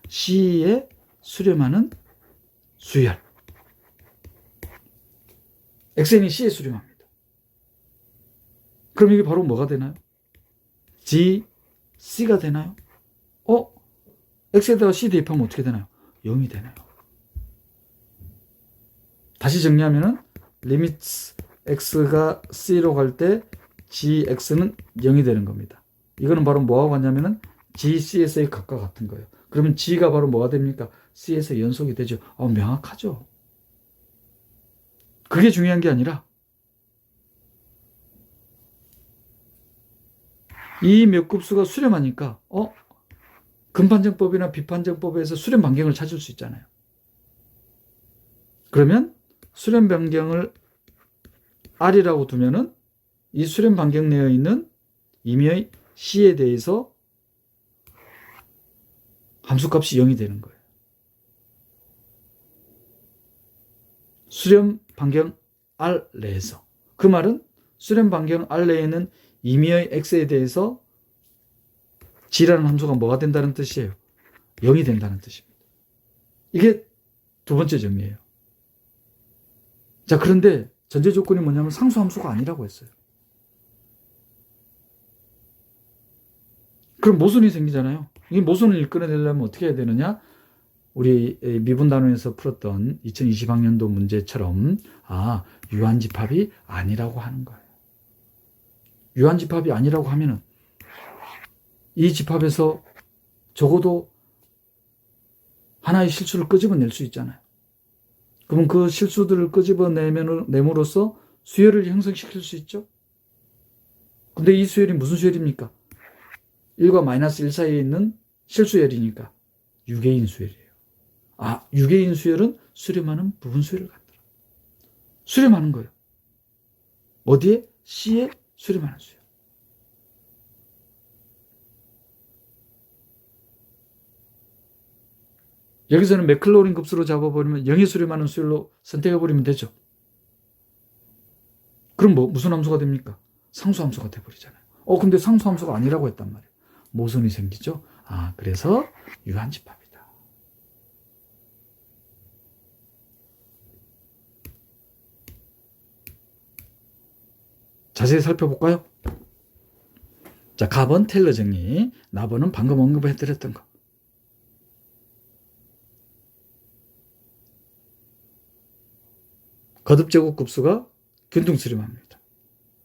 C에 수렴하는 수열. xn이 C에 수렴합니다. 그럼 이게 바로 뭐가 되나요? C가 되나요? x에다가 C 대입하면 어떻게 되나요? 0이 되나요? 다시 정리하면은 리미트 x가 c로 갈 때 gx는 0이 되는 겁니다. 이거는 바로 뭐하고 같냐면은 gcs의 값과 같은 거예요. 그러면 g가 바로 뭐가 됩니까? c에서 연속이 되죠. 명확하죠. 그게 중요한 게 아니라 이 몇 급수가 수렴하니까 근판정법이나 비판정법에서 수렴 반경을 찾을 수 있잖아요. 그러면 수렴 반경을 R이라고 두면은 이 수렴 반경 내에 있는 임의의 C에 대해서 함수값이 0이 되는 거예요. 수렴 반경 R 내에서. 그 말은 수렴 반경 R 내에는 임의의 X에 대해서 G라는 함수가 뭐가 된다는 뜻이에요? 0이 된다는 뜻입니다. 이게 두 번째 정리예요. 자, 그런데 전제 조건이 뭐냐면 상수함수가 아니라고 했어요. 그럼 모순이 생기잖아요. 이 모순을 일궈내려면 어떻게 해야 되느냐? 우리 미분 단원에서 풀었던 2020학년도 문제처럼 유한집합이 아니라고 하는 거예요. 유한집합이 아니라고 하면은 이 집합에서 적어도 하나의 실수를 끄집어낼 수 있잖아요. 그러면 그 실수들을 끄집어냄으로써 수열을 형성시킬 수 있죠. 근데 이 수열이 무슨 수열입니까? 1과 마이너스 1 사이에 있는 실수열이니까 유개인 수열이에요. 유개인 수열은 수렴하는 부분 수열을 갖더라. 수렴하는 거예요. 어디에? C에 수렴하는 수열. 여기서는 맥클로린 급수로 잡아버리면 0에 수렴하는 수열로 선택해버리면 되죠. 그럼 무슨 함수가 됩니까? 상수함수가 돼버리잖아요. 근데 상수함수가 아니라고 했단 말이에요. 모순이 생기죠. 그래서 유한집합이다. 자세히 살펴볼까요? 자, 갑은 테일러 정리, 나번은 방금 언급해드렸던 거. 거듭제곱 급수가 균등수렴합니다.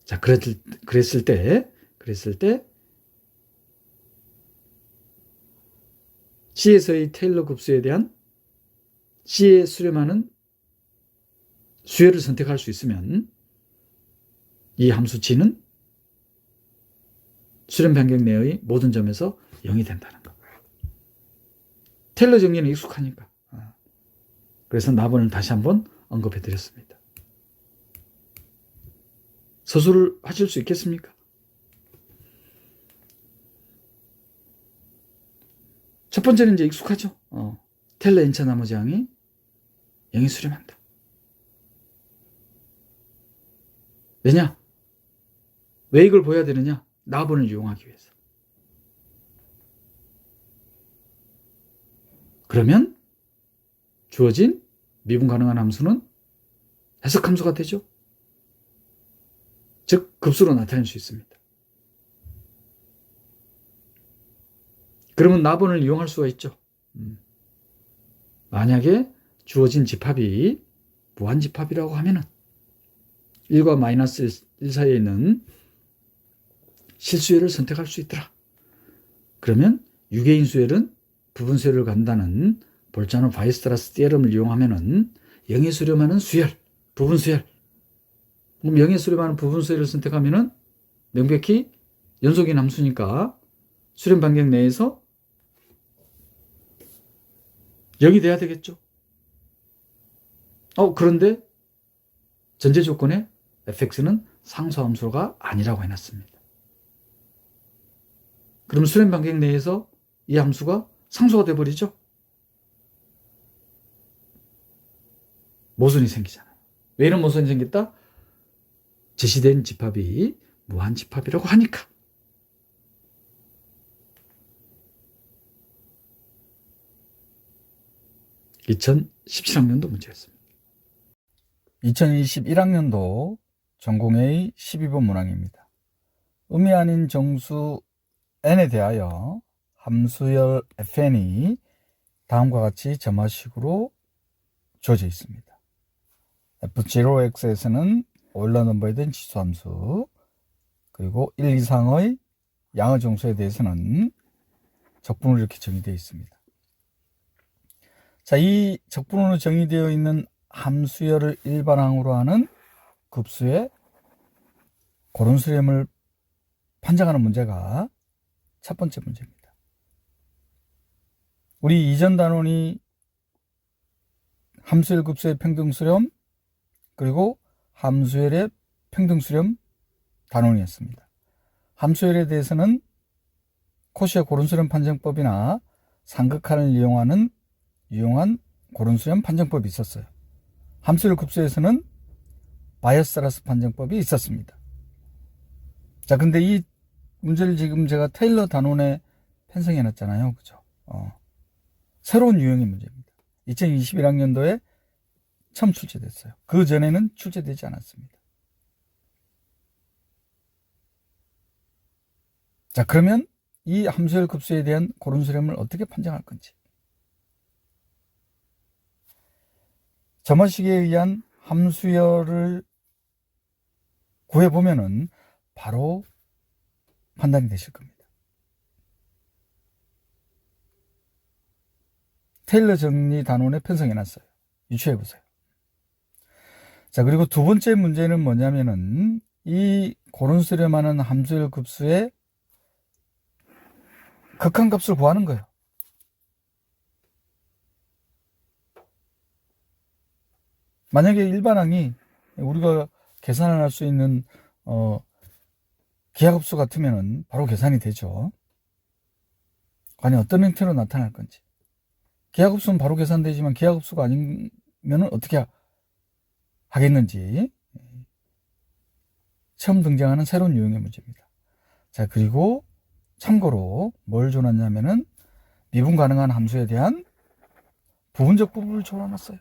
자, 그랬을 때 C에서의 테일러 급수에 대한 C에 수렴하는 수열을 선택할 수 있으면 이 함수 G는 수렴 변경 내의 모든 점에서 0이 된다는 거. 테일러 정리는 익숙하니까. 그래서 나번을 다시 한번 언급해 드렸습니다. 서술을 하실 수 있겠습니까? 첫 번째는 이제 익숙하죠. 테일러 N차 나머지 항이 0에 수렴한다. 왜냐? 왜 이걸 보여야 되느냐? 나번을 이용하기 위해서. 그러면 주어진 미분 가능한 함수는 해석함수가 되죠. 즉 급수로 나타낼 수 있습니다. 그러면 나번을 이용할 수가 있죠. 만약에 주어진 집합이 무한집합이라고 하면은 1과 마이너스 1 사이에 있는 실수열을 선택할 수 있더라. 그러면 유개인 수열은 부분수열을 간다는 볼자노 바이스트라스 티어럼을 이용하면은 0에 수렴하는 수열, 부분수열. 그럼 0에 수렴하는 부분수열을 선택하면은 명백히 연속인 함수니까 수렴 반경 내에서 0이 돼야 되겠죠. 그런데 전제 조건에 fx는 상수함수가 아니라고 해놨습니다. 그럼 수렴 반경 내에서 이 함수가 상수가 돼버리죠. 모순이 생기잖아요. 왜 이런 모순이 생겼다? 제시된 집합이 무한집합이라고 하니까. (2017학년도) 문제였습니다. 2021학년도 전공의 12번 문항입니다. 음이 아닌 정수 n에 대하여 함수열 fn이 다음과 같이 점화식으로 주어져 있습니다. f0x에서는 오일러 넘버에 대한 지수함수, 그리고 1 이상의 양의 정수에 대해서는 적분으로 이렇게 정의되어 있습니다. 자, 이 적분으로 정의되어 있는 함수열을 일반항으로 하는 급수의 고른수렴을 판정하는 문제가 첫 번째 문제입니다. 우리 이전 단원이 함수열 급수의 평등수렴, 그리고 함수열의 평등수렴 단원이었습니다. 함수열에 대해서는 코시의 고른수렴 판정법이나 삼극한을 이용한 고른수렴 판정법이 있었어요. 함수열 급수에서는 바이어스라스 판정법이 있었습니다. 자, 근데 이 문제를 지금 제가 테일러 단원에 편성해 놨잖아요. 그죠? 새로운 유형의 문제입니다. 2021학년도에 처음 출제됐어요. 그 전에는 출제되지 않았습니다. 자, 그러면 이 함수열 급수에 대한 고른수렴을 어떻게 판정할 건지. 점화식에 의한 함수열을 구해보면은 바로 판단이 되실 겁니다. 테일러 정리 단원에 편성해 놨어요. 유추해 보세요. 자, 그리고 두 번째 문제는 뭐냐면은 이 고른수렴하는 함수열 급수의 극한값을 구하는 거예요. 만약에 일반항이 우리가 계산을 할 수 있는 기하급수 같으면은 바로 계산이 되죠. 과연 어떤 형태로 나타날 건지. 기하급수는 바로 계산되지만 기하급수가 아니면은 어떻게 하겠는지. 처음 등장하는 새로운 유형의 문제입니다. 자, 그리고 참고로 뭘 줘놨냐면은 미분 가능한 함수에 대한 부분적 분법을 줘놨어요.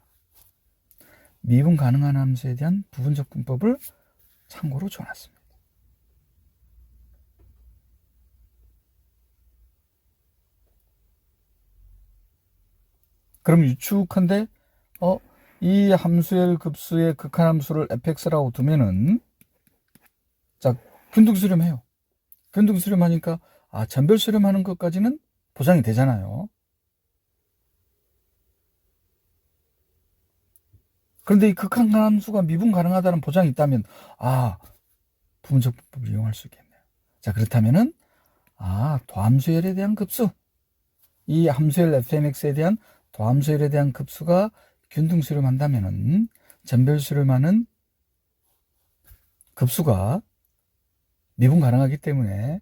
미분 가능한 함수에 대한 부분적 분법을 참고로 줘놨습니다. 그럼 유추컨대 이 함수의 급수의 극한함수를 fx라고 두면은 자, 균등수렴해요. 균등수렴하니까 전별수렴하는 것까지는 보장이 되잖아요. 그런데 이 극한함수가 미분 가능하다는 보장이 있다면 부분적 분법을 이용할 수 있겠네요. 자, 그렇다면은 도함수열에 대한 급수, 이 함수열 fnx에 대한 도함수열에 대한 급수가 균등수렴한다면은 전별수렴하는 급수가 미분 가능하기 때문에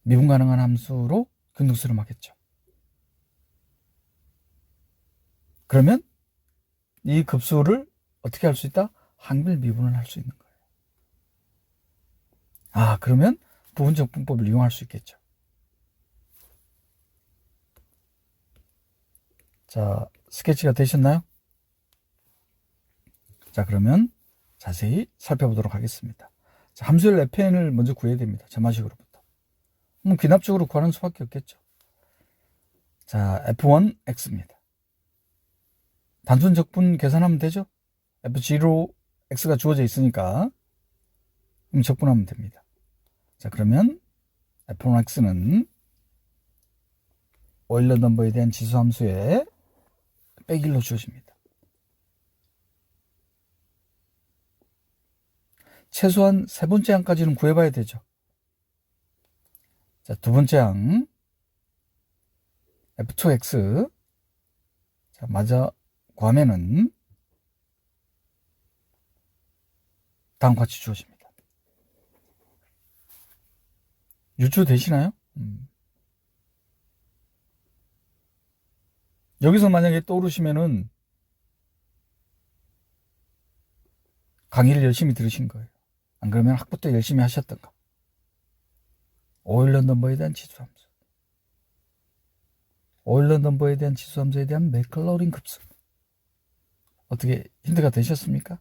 미분 가능한 함수로 균등수렴하겠죠. 그러면 이 급수를 어떻게 할 수 있다? 항별 미분을 할 수 있는 거예요. 그러면 부분적 분법을 이용할 수 있겠죠. 자, 스케치가 되셨나요? 자, 그러면 자세히 살펴보도록 하겠습니다. 자, 함수열 fn을 먼저 구해야 됩니다. 점화식으로부터. 귀납적으로 구하는 수밖에 없겠죠. 자, f1x입니다. 단순 적분 계산하면 되죠. f0 x가 주어져 있으니까 적분하면 됩니다. 자, 그러면 f1x는 오일러 넘버에 대한 지수함수에 빼기 1로 주어집니다. 최소한 세 번째 항까지는 구해봐야 되죠. 자, 두 번째 항 f2x 자, 마저 구하면은 다음과 같이 주어집니다. 유추되시나요? 여기서 만약에 떠오르시면은 강의를 열심히 들으신 거예요. 안 그러면 학부 때 열심히 하셨던가. 오일러 넘버에 대한 지수함수. 오일러 넘버에 대한 지수함수에 대한 맥클러린 급수. 어떻게 힌트가 되셨습니까?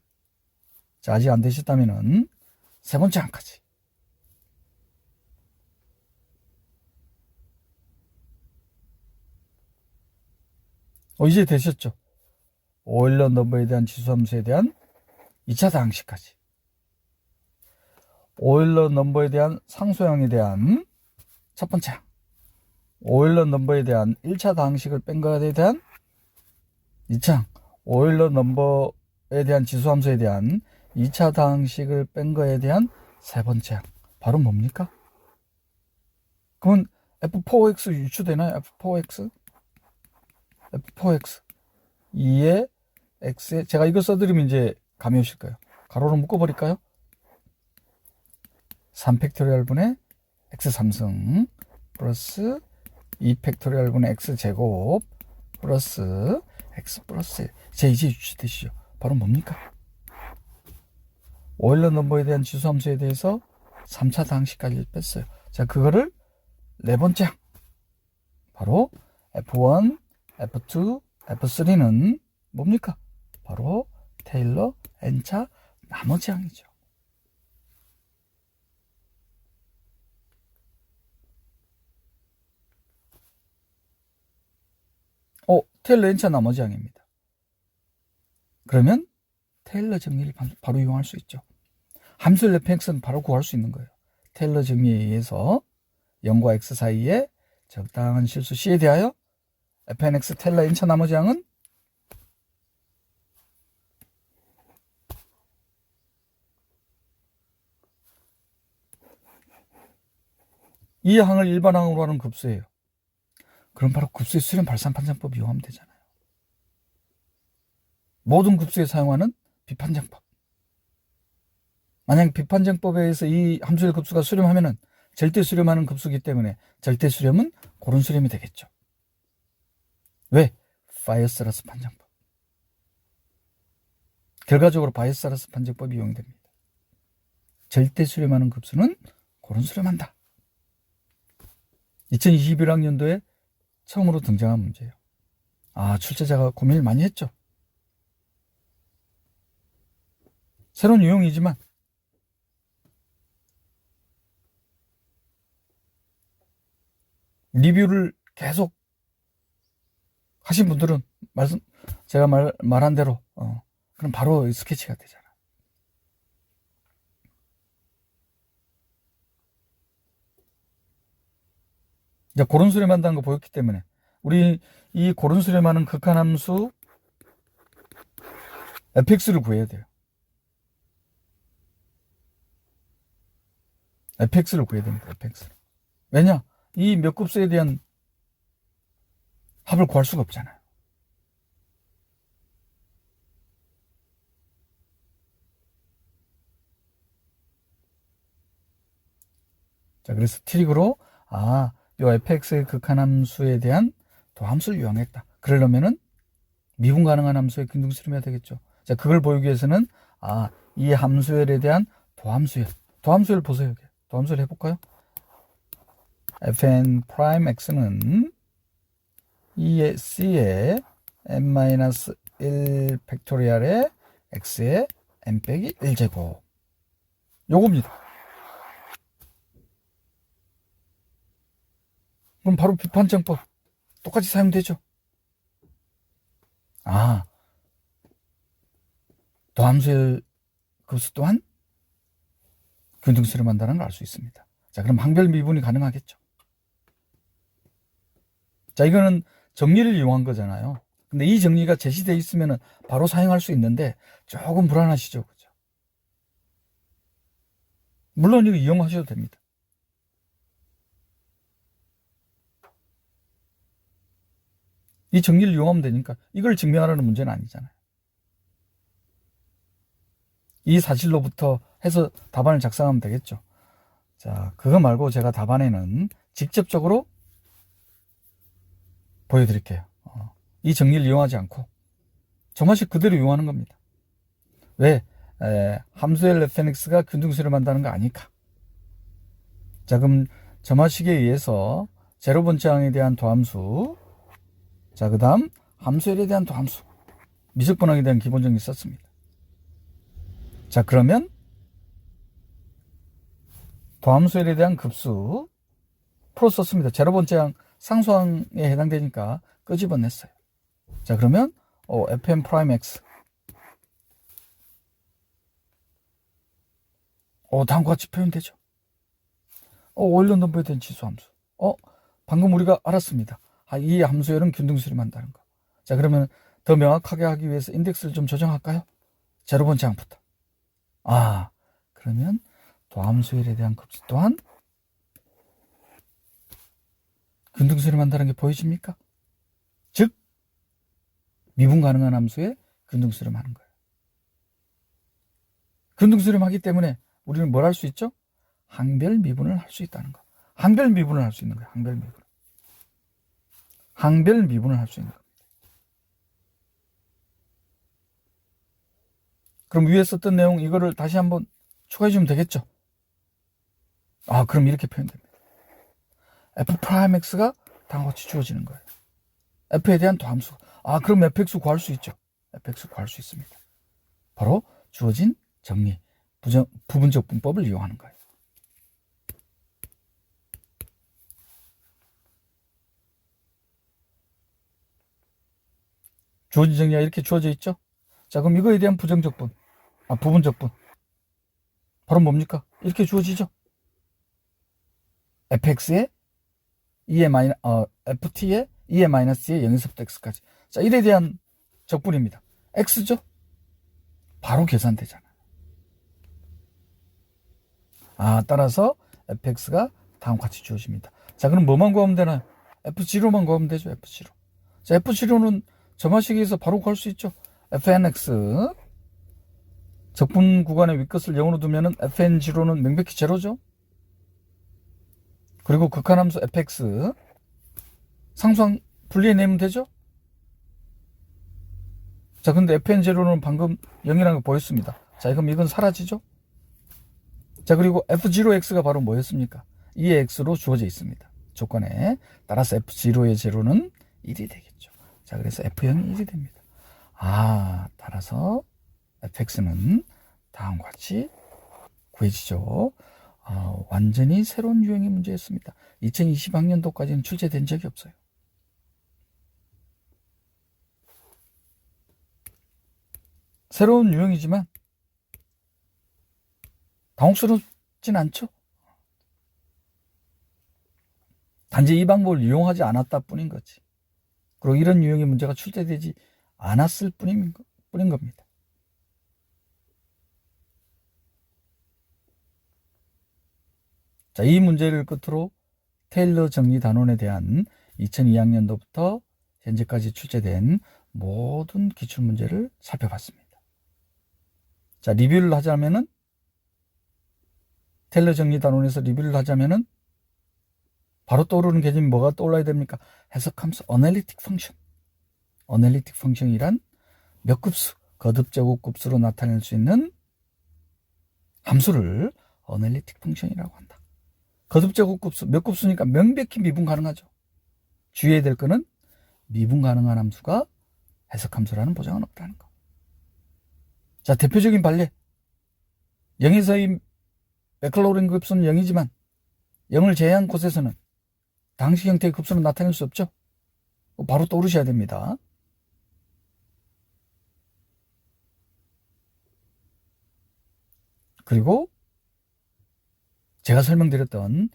자, 아직 안 되셨다면은 세 번째 항까지. 이제 되셨죠? 오일러 넘버에 대한 지수함수에 대한 2차 다항식까지. 오일러 넘버에 대한 상수항에 대한 첫 번째 항. 오일러 넘버에 대한 1차 다항식을 뺀 거에 대한 2차 항. 오일러 넘버에 대한 지수함수에 대한 2차 다항식을 뺀 거에 대한 세 번째 항. 바로 뭡니까? 그러면 f4x 유추되나요? f4x? f4x 2의 x에 제가 이거 써드리면 이제 감이 오실 거예요. 가로로 묶어버릴까요? 3팩토리얼분의 x3승 플러스 2팩토리얼분의 x제곱 플러스 x 플러스 1. 자, 이제 유추되시죠? 바로 뭡니까? 오일러 넘버에 대한 지수함수에 대해서 3차 다항식까지 뺐어요. 자, 그거를 네 번째 항. 바로 f1, f2, f3는 뭡니까? 바로 테일러 n차 나머지 항이죠. 테일러 n차 나머지 항입니다. 그러면 테일러 정리를 바로 이용할 수 있죠. 함수의 fx는 바로 구할 수 있는 거예요. 테일러 정리에 의해서 0과 x 사이에 적당한 실수 c에 대하여 fnx 테일러 n차 나머지 항은 이 항을 일반 항으로 하는 급수예요. 그럼 바로 급수의 수렴 발산 판정법 이용하면 되잖아요. 모든 급수에 사용하는 비판정법. 만약 비판정법에 의해서 이 함수의 급수가 수렴하면은 절대 수렴하는 급수이기 때문에 절대 수렴은 고른 수렴이 되겠죠. 왜? 바이어스라스 판정법. 결과적으로 바이어스라스 판정법이 이용됩니다. 절대 수렴하는 급수는 고른 수렴한다. 2021학년도에 처음으로 등장한 문제예요. 출제자가 고민을 많이 했죠. 새로운 유형이지만 리뷰를 계속 하신 분들은 제가 말한 대로 그럼 바로 스케치가 되잖아. 이제 고른 수렴한다는 거 보였기 때문에 우리 이 고른 수렴하는 극한함수 fx를 구해야 돼요. fx를 구해야 됩니다. fx를. 왜냐? 이 몇 급수에 대한 합을 구할 수가 없잖아요. 자, 그래서 트릭으로 요 fx의 극한함수에 대한 도함수를 이용했다. 그러려면은 미분 가능한 함수의 균등수렴해야 되겠죠. 자, 그걸 보이기 위해서는 이 함수열에 대한 도함수열 보세요. 도함수열 해볼까요? fn 프라임 x는 c의 n-1 팩토리얼에 x의 n 빼기 1제곱 요겁니다. 그럼 바로 비판정법 똑같이 사용되죠. 도함수의 급수 또한 균등수렴한다는 걸 알 수 있습니다. 자, 그럼 항별 미분이 가능하겠죠. 자, 이거는 정리를 이용한 거잖아요. 근데 이 정리가 제시되어 있으면 바로 사용할 수 있는데 조금 불안하시죠, 그죠? 물론 이거 이용하셔도 됩니다. 이 정리를 이용하면 되니까 이걸 증명하라는 문제는 아니잖아요. 이 사실로부터 해서 답안을 작성하면 되겠죠. 자, 그거 말고 제가 답안에는 직접적으로 보여드릴게요. 이 정리를 이용하지 않고 저만식 그대로 이용하는 겁니다. 왜? 함수의 fnx가 균등수렴한다는 거 아니까. 자, 그럼 저만식에 의해서 제로번째 항에 대한 도함수, 자, 그 다음 함수열에 대한 도함수, 미적분항에 대한 기본정리 썼습니다. 자, 그러면 도함수열에 대한 급수 풀어 썼습니다. 제로번째 항 상수항에 해당되니까 끄집어냈어요. 자, 그러면 fn 프라임 x 다음과 같이 표현되죠. 오일러 넘버에 대한 지수함수. 방금 우리가 알았습니다. 이 함수열은 균등수렴한다는 거. 자, 그러면 더 명확하게 하기 위해서 인덱스를 좀 조정할까요? 제로번째 항부터. 그러면 도함수열에 대한 급수 또한 균등수렴한다는 게 보여집니까? 즉 미분 가능한 함수에 균등수렴하는 거예요. 균등수렴하기 때문에 우리는 뭘 할 수 있죠? 항별 미분을 할 수 있다는 거. 항별 미분을 할 수 있는 거예요. 항별 미분. 항별 미분을 할 수 있는 겁니다. 그럼 위에 썼던 내용 이거를 다시 한번 추가해 주면 되겠죠? 그럼 이렇게 표현됩니다. f 프라임 x가 다음과 같이 주어지는 거예요. f에 대한 도함수. 그럼 fx 구할 수 있죠. fx 구할 수 있습니다. 바로 주어진 정리, 부분적 분법을 이용하는 거예요. 주어진 정리가 이렇게 주어져 있죠. 자, 그럼 이거에 대한 부정적분, 부분적분. 바로 뭡니까? 이렇게 주어지죠. fx에 ft에 2의 마이너스의 0에서부터 x까지. 자, 1에 대한 적분입니다. x죠? 바로 계산되잖아요. 따라서 fx가 다음과 같이 주어집니다. 자, 그럼 뭐만 구하면 되나요? f0만 구하면 되죠. f0. 자, f0는 점화식에서 바로 구할 수 있죠. fnx 적분 구간의 윗것을 0으로 두면은 fn0는 명백히 제로죠. 그리고 극한함수 fx 상수항 분리해내면 되죠. 자, 근데 fn0는 방금 0이라는 거 보였습니다. 자, 그럼 이건 사라지죠. 자, 그리고 f0x가 바로 뭐였습니까? 2의 x로 주어져 있습니다. 조건에 따라서 f0의 제로는 1이 되겠죠. 자, 그래서 f0이 1이 됩니다. 따라서 fx는 다음과 같이 구해지죠. 완전히 새로운 유형의 문제였습니다. 2020학년도까지는 출제된 적이 없어요. 새로운 유형이지만 당혹스럽진 않죠. 단지 이 방법을 이용하지 않았다 뿐인 거지. 그리고 이런 유형의 문제가 출제되지 않았을 뿐인 겁니다. 자, 이 문제를 끝으로 테일러 정리 단원에 대한 2002학년도부터 현재까지 출제된 모든 기출문제를 살펴봤습니다. 자, 리뷰를 하자면은, 테일러 정리 단원에서 리뷰를 하자면은, 바로 떠오르는 개념이 뭐가 떠올라야 됩니까? 해석함수 어널리틱 펑션. 어널리틱 펑션이란 몇 급수, 거듭제곱 급수로 나타낼 수 있는 함수를 어널리틱 펑션이라고 한다. 거듭제곱 급수, 몇 급수니까 명백히 미분 가능하죠. 주의해야 될 거는 미분 가능한 함수가 해석함수라는 보장은 없다는 거. 자, 대표적인 판례. 0에서의 맥클로린 급수는 0이지만 0을 제외한 곳에서는 당식 형태의 급수는 나타낼 수 없죠. 바로 떠오르셔야 됩니다. 그리고 제가 설명드렸던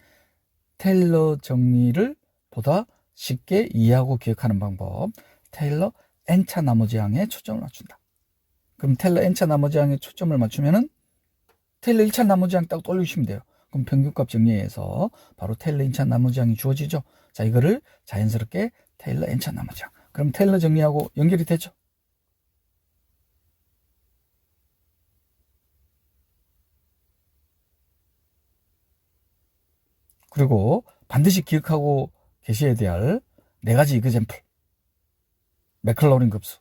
테일러 정리를 보다 쉽게 이해하고 기억하는 방법, 테일러 n차 나머지항에 초점을 맞춘다. 그럼 테일러 n차 나머지항에 초점을 맞추면은 테일러 1차 나머지항 딱 떠올리시면 돼요. 그럼 평균값 정리해서 바로 테일러 1차 나머지항이 주어지죠. 자, 이거를 자연스럽게 테일러 n차 나머지항. 그럼 테일러 정리하고 연결이 되죠. 그리고 반드시 기억하고 계셔야 될 4가지 이그젬플. 맥클로린 급수,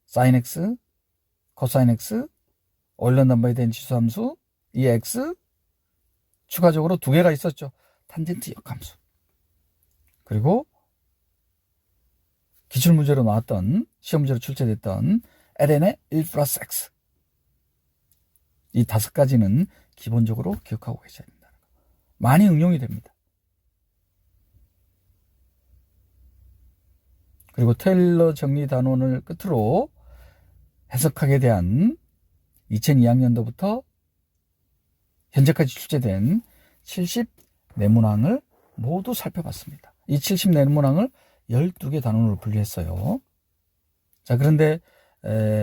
sin x, 코사인 x, 오일러 넘버에 대한 지수함수, EX, 추가적으로 2개가 있었죠. 탄젠트 역함수. 그리고 기출문제로 나왔던, 시험문제로 출제됐던 ln의 1 플러스 x. 이 5가지는 기본적으로 기억하고 계셔야 된다는 거. 많이 응용이 됩니다. 그리고 테일러 정리 단원을 끝으로 해석학에 대한 2002학년도부터 현재까지 출제된 70내문항을 모두 살펴봤습니다. 이 70내문항을 12개 단원으로 분류했어요. 자, 그런데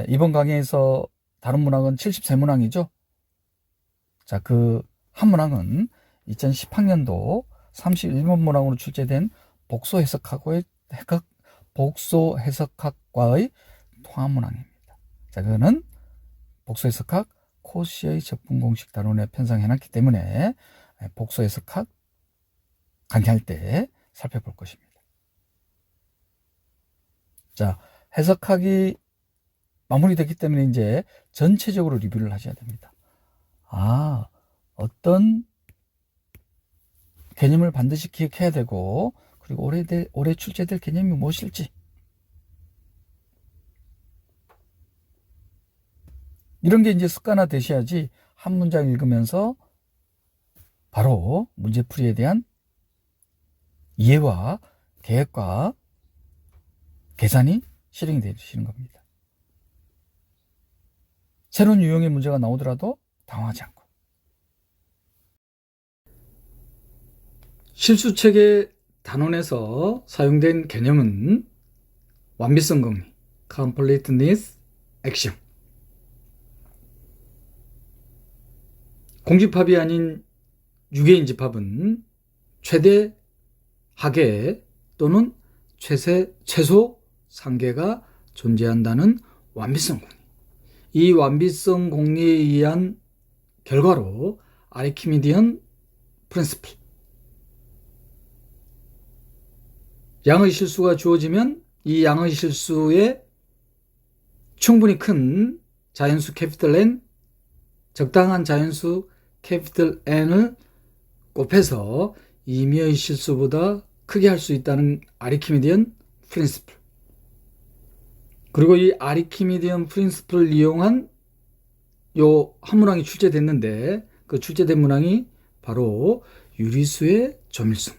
이번 강의에서 다른 문항은 73문항이죠. 자, 그 한 문항은 2010학년도 31번 문항으로 출제된 복소 해석학과의 통합 문항입니다. 자, 그거는 복소 해석학 코시의 적분 공식 단원에 편성해놨기 때문에 복소 해석학 강의할 때 살펴볼 것입니다. 자, 해석학이 마무리됐기 때문에 이제 전체적으로 리뷰를 하셔야 됩니다. 어떤 개념을 반드시 기억해야 되고, 그리고 올해 출제될 개념이 무엇일지, 이런 게 이제 습관화 되셔야지 한 문장 읽으면서 바로 문제풀이에 대한 이해와 계획과 계산이 실행이 되시는 겁니다. 새로운 유형의 문제가 나오더라도 당황하지 않고. 실수체계 단원에서 사용된 개념은 완비성 정리, completeness action. 공집합이 아닌 유계인 집합은 최대 하계 또는 최소 상계가 존재한다는 완비성 정리. 이 완비성 공리에 의한 결과로 아르키미디언 프린시플, 양의 실수가 주어지면 이 양의 실수에 충분히 큰 자연수 캐피털 N, 적당한 자연수 캐피털 N을 곱해서 임의의 실수보다 크게 할 수 있다는 아르키미디언 프린시플. 그리고 이 아르키미디언 프린시플을 이용한 요 한 문항이 출제됐는데, 그 출제된 문항이 바로 유리수의 조밀성.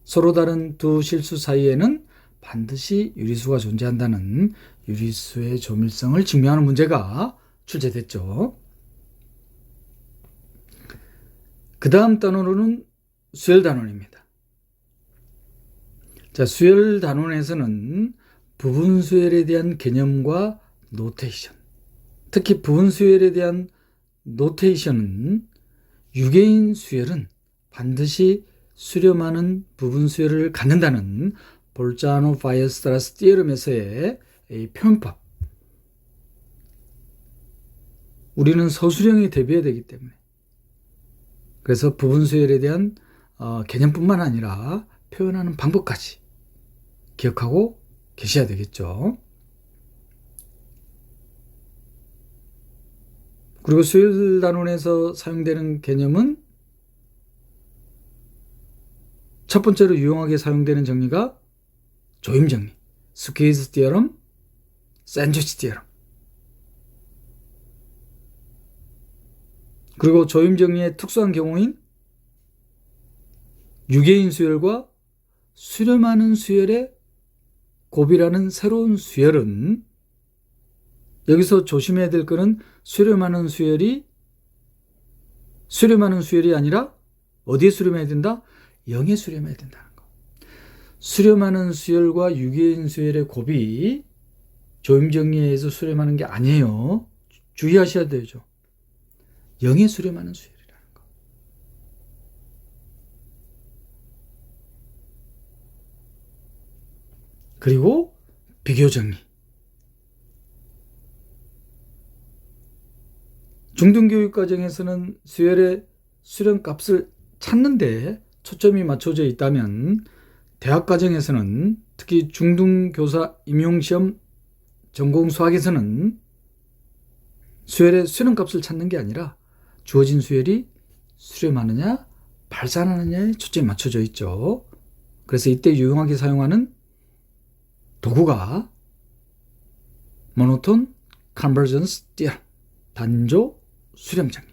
서로 다른 두 실수 사이에는 반드시 유리수가 존재한다는 유리수의 조밀성을 증명하는 문제가 출제됐죠. 그 다음 단원으로는 수열 단원입니다. 자, 수열 단원에서는 부분 수열에 대한 개념과 노테이션, 특히 부분 수열에 대한 노테이션은 유개인 수열은 반드시 수렴하는 부분 수열을 갖는다는 볼자노-바이어스트라스 티어럼에서의 표현법. 우리는 서술형에 대비해야 되기 때문에, 그래서 부분 수열에 대한 개념뿐만 아니라 표현하는 방법까지 기억하고 계셔야 되겠죠. 그리고 수열 단원에서 사용되는 개념은 첫 번째로 유용하게 사용되는 정리가 조임 정리, 스퀴즈 티어럼, 샌드위치 티어럼. 그리고 조임 정리의 특수한 경우인 유개인 수열과 수렴하는 수열의 곱이라는 새로운 수열은, 여기서 조심해야 될 것은 수렴하는 수열이 아니라 어디에 수렴해야 된다? 0에 수렴해야 된다는 거. 수렴하는 수열과 유개인 수열의 곱이 조임 정리에 의해서 수렴하는 게 아니에요. 주의하셔야 되죠. 0에 수렴하는 수열이라는 거. 그리고 비교 정리. 중등교육 과정에서는 수열의 수렴값을 찾는데 초점이 맞춰져 있다면, 대학 과정에서는, 특히 중등교사 임용시험 전공 수학에서는 수열의 수렴값을 찾는 게 아니라 주어진 수열이 수렴하느냐 발산하느냐에 초점이 맞춰져 있죠. 그래서 이때 유용하게 사용하는 도구가 모노톤 컨버전스 티어럼, 단조 수렴 정리.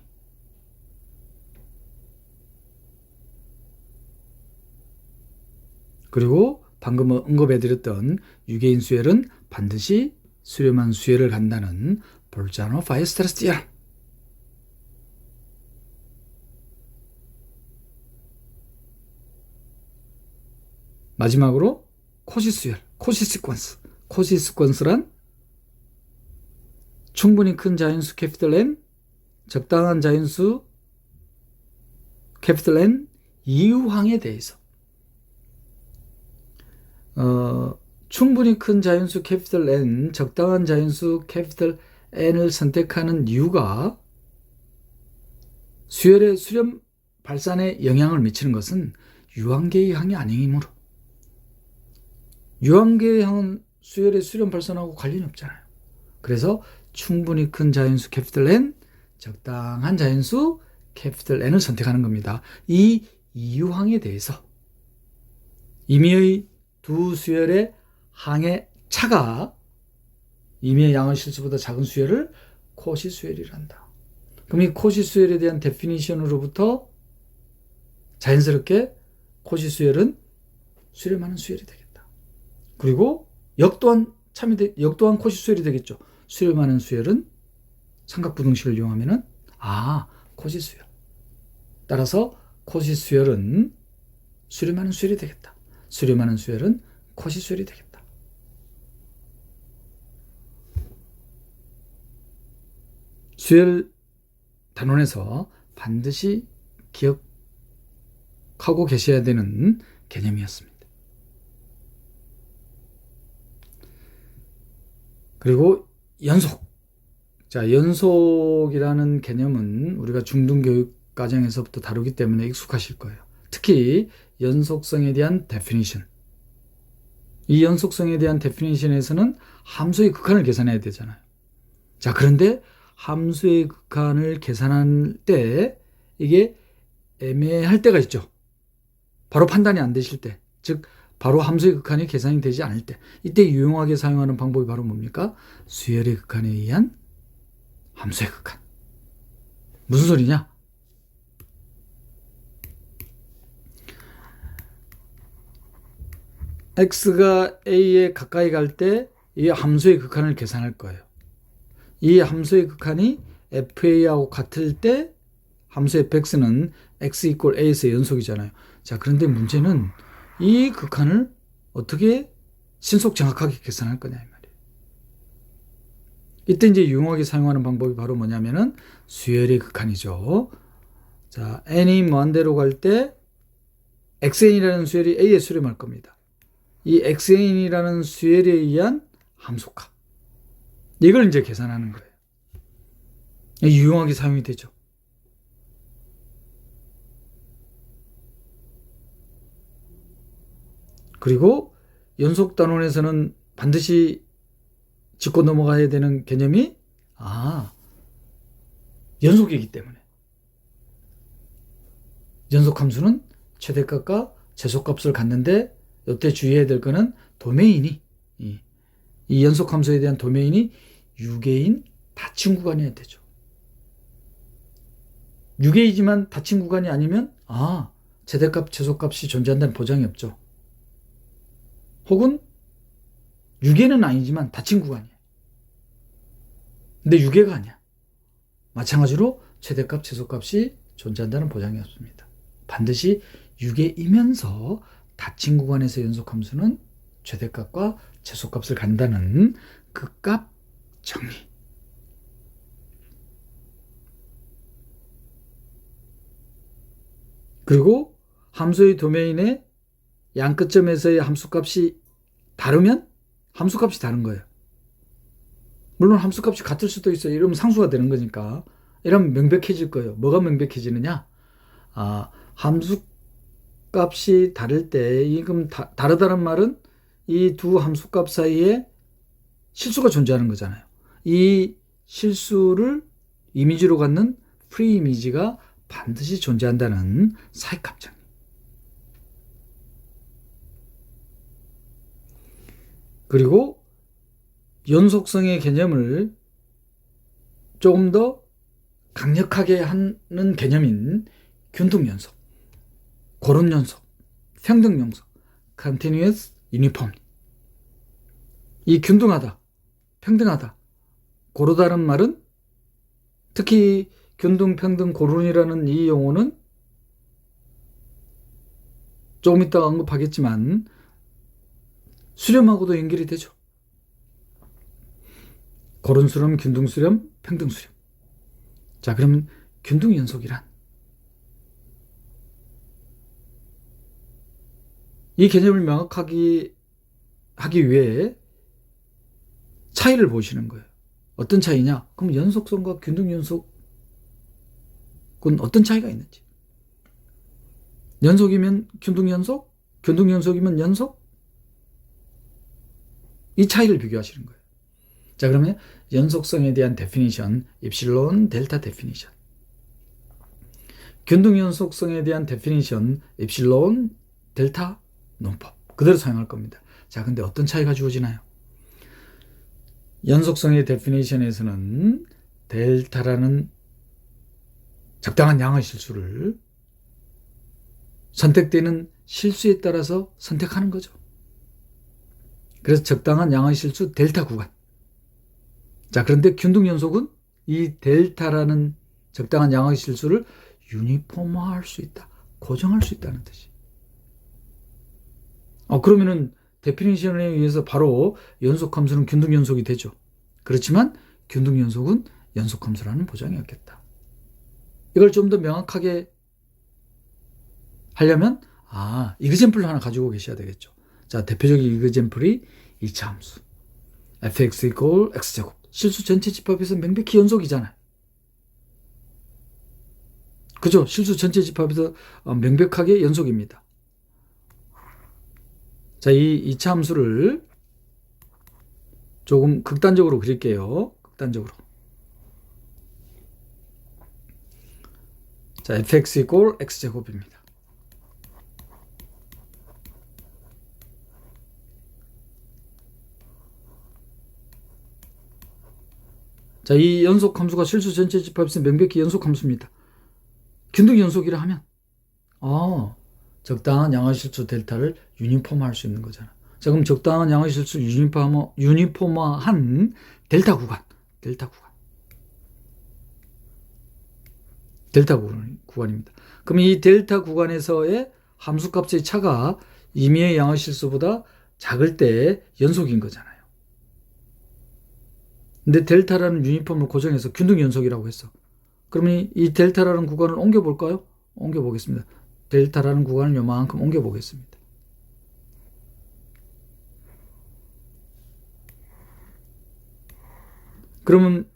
그리고 방금 언급해드렸던 유개인 수열은 반드시 수렴한 수열을 간다는 볼자노-바이어스트라스 티어럼. 마지막으로 코시 수열, 코시 시퀀스. 코시 시퀀스란 충분히 큰 자연수 캐피털 N, 적당한 자연수 캐피털 N 이유항에 대해서 충분히 큰 자연수 캐피털 N, 적당한 자연수 캐피털 N을 선택하는 이유가 수열의 수렴 발산에 영향을 미치는 것은 유한계의 항이 아니므로, 유한계의 항은 수열의 수렴 발산하고 관련이 없잖아요. 그래서 충분히 큰 자연수 캐피털 N, 적당한 자연수 캐피털 N을 선택하는 겁니다. 이 이유항에 대해서 임의의 두 수열의 항의 차가 임의의 양의 실수보다 작은 수열을 코시 수열이란다. 그럼 이 코시 수열에 대한 데피니션으로부터 자연스럽게 코시 수열은 수렴하는 수열이 되겠다. 그리고 역도한 코시 수열이 되겠죠. 수렴하는 수열은 삼각부등식을 이용하면은 코시 수열. 따라서 코시 수열은 수렴하는 수열이 되겠다. 수렴하는 수열은 코시 수열이 되겠다. 수열 단원에서 반드시 기억하고 계셔야 되는 개념이었습니다. 그리고 연속, 자, 연속이라는 개념은 우리가 중등교육 과정에서부터 다루기 때문에 익숙하실 거예요. 특히 연속성에 대한 데피니션. 이 연속성에 대한 데피니션에서는 함수의 극한을 계산해야 되잖아요. 자, 그런데 함수의 극한을 계산할 때 이게 애매할 때가 있죠. 바로 판단이 안 되실 때, 즉 바로 함수의 극한이 계산이 되지 않을 때, 이때 유용하게 사용하는 방법이 바로 뭡니까? 수열의 극한에 의한 함수의 극한. 무슨 소리냐? x가 a에 가까이 갈 때 이 함수의 극한을 계산할 거예요. 이 함수의 극한이 fa하고 같을 때 함수 fx는 x 이퀄 a에서 연속이잖아요. 자, 그런데 문제는 이 극한을 어떻게 신속 정확하게 계산할 거냐 이 말이에요. 이때 이제 유용하게 사용하는 방법이 바로 뭐냐면은 수열의 극한이죠. 자, n이 무한대로 갈 때 xn이라는 수열이 a에 수렴할 겁니다. 이 xn이라는 수열에 의한 함수값. 이걸 이제 계산하는 거예요. 유용하게 사용이 되죠. 그리고 연속 단원에서는 반드시 짚고 넘어가야 되는 개념이 연속이기 때문에 연속함수는 최대값과 최소값을 갖는데 이때 주의해야 될 거는 도메인이 이 연속함수에 대한 도메인이 유계인 닫힌 구간이어야 되죠. 유계이지만 닫힌 구간이 아니면 최대값 최소값이 존재한다는 보장이 없죠. 혹은 유계는 아니지만 닫힌 구간이에요. 근데 유계가 아니야. 마찬가지로 최대값 최소값이 존재한다는 보장이 없습니다. 반드시 유계이면서 닫힌 구간에서 연속함수는 최대값과 최소값을 간다는 그 값 정의. 그리고 함수의 도메인의 양 끝점에서의 함수값이 다르면 함수값이 다른 거예요. 물론 함수값이 같을 수도 있어요. 이러면 상수가 되는 거니까. 이러면 명백해질 거예요. 뭐가 명백해지느냐? 함수값이 다를 때 이금 다르다는 말은 이 두 함수값 사이에 실수가 존재하는 거잖아요. 이 실수를 이미지로 갖는 프리 이미지가 반드시 존재한다는 사익값 정의. 그리고 연속성의 개념을 조금 더 강력하게 하는 개념인 균등연속, 고른연속, 평등연속, continuous, uniform. 이 균등하다, 평등하다, 고르다는 말은 특히 균등, 평등, 고른이라는 이 용어는 조금 이따가 언급하겠지만 수렴하고도 연결이 되죠. 고른 수렴, 균등 수렴, 평등 수렴. 자, 그러면 균등 연속이란 이 개념을 명확하게 하기 위해 차이를 보시는 거예요. 어떤 차이냐? 그럼 연속성과 균등 연속은 어떤 차이가 있는지. 연속이면 균등 연속, 균등 연속이면 연속. 이 차이를 비교하시는 거예요. 자, 그러면 연속성에 대한 데피니션, 입실론 델타 데피니션. 균등 연속성에 대한 데피니션, 입실론 델타 논법. 그대로 사용할 겁니다. 자, 근데 어떤 차이가 주어지나요? 연속성의 데피니션에서는 델타라는 적당한 양의 실수를 선택되는 실수에 따라서 선택하는 거죠. 그래서 적당한 양의 실수 델타 구간. 자, 그런데 균등 연속은 이 델타라는 적당한 양의 실수를 유니폼화할 수 있다. 고정할 수 있다는 뜻이. 그러면은 데피니션에 의해서 바로 연속함수는 균등 연속이 되죠. 그렇지만 균등 연속은 연속함수라는 보장이 없겠다. 이걸 좀 더 명확하게 하려면 이그젠플을 하나 가지고 계셔야 되겠죠. 자, 대표적인 이그젠플이 2차 함수 fx 이퀄 x제곱 실수 전체 집합에서 명백히 연속이잖아요. 그죠? 실수 전체 집합에서 명백하게 연속입니다. 자, 이 2차 함수를 조금 극단적으로 그릴게요. 극단적으로. 자, fx 이꼴 x제곱입니다. 자, 이 연속 함수가 실수 전체 집합에서 명백히 연속 함수입니다. 균등 연속이라 하면 적당한 양화실수 델타를 유니폼화할 수 있는 거잖아. 자, 그럼 적당한 양화실수 유니폼화한 델타 구간입니다. 그럼 이 델타 구간에서의 함수값의 차가 임의의 양화실수보다 작을 때 연속인 거잖아요. 근데 델타라는 유니폼을 고정해서 균등 연속이라고 했어. 그러면 이 델타라는 구간을 옮겨볼까요? 옮겨보겠습니다. 델타라는 구간을 요만큼 옮겨보겠습니다. 그러면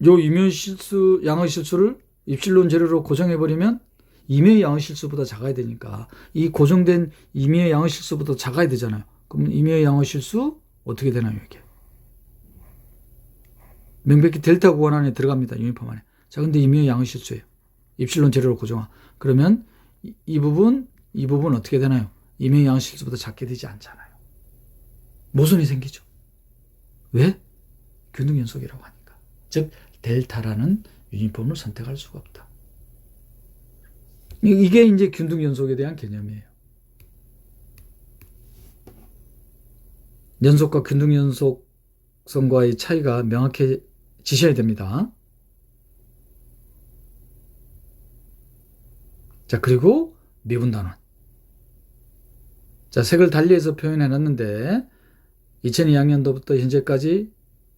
요 임의실수, 양의실수를 입실론 재료로 고정해버리면 임의의 양의실수보다 작아야 되니까 이 고정된 임의의 양의실수보다 작아야 되잖아요. 그럼 임의의 양의실수 어떻게 되나요, 이게? 명백히 델타 구간 안에 들어갑니다. 유니폼 안에. 자, 근데 임의의 양의실수예요. 입실론 재료로 고정화. 그러면 이 부분 어떻게 되나요? 임의의 양의실수보다 작게 되지 않잖아요. 모순이 생기죠. 왜? 균등 연속이라고 하니까. 즉 델타라는 유니폼을 선택할 수가 없다. 이게 이제 균등 연속에 대한 개념이에요. 연속과 균등 연속성과의 차이가 명확해지셔야 됩니다. 자, 그리고 미분단원. 자, 색을 달리해서 표현해 놨는데 2002학년도부터 현재까지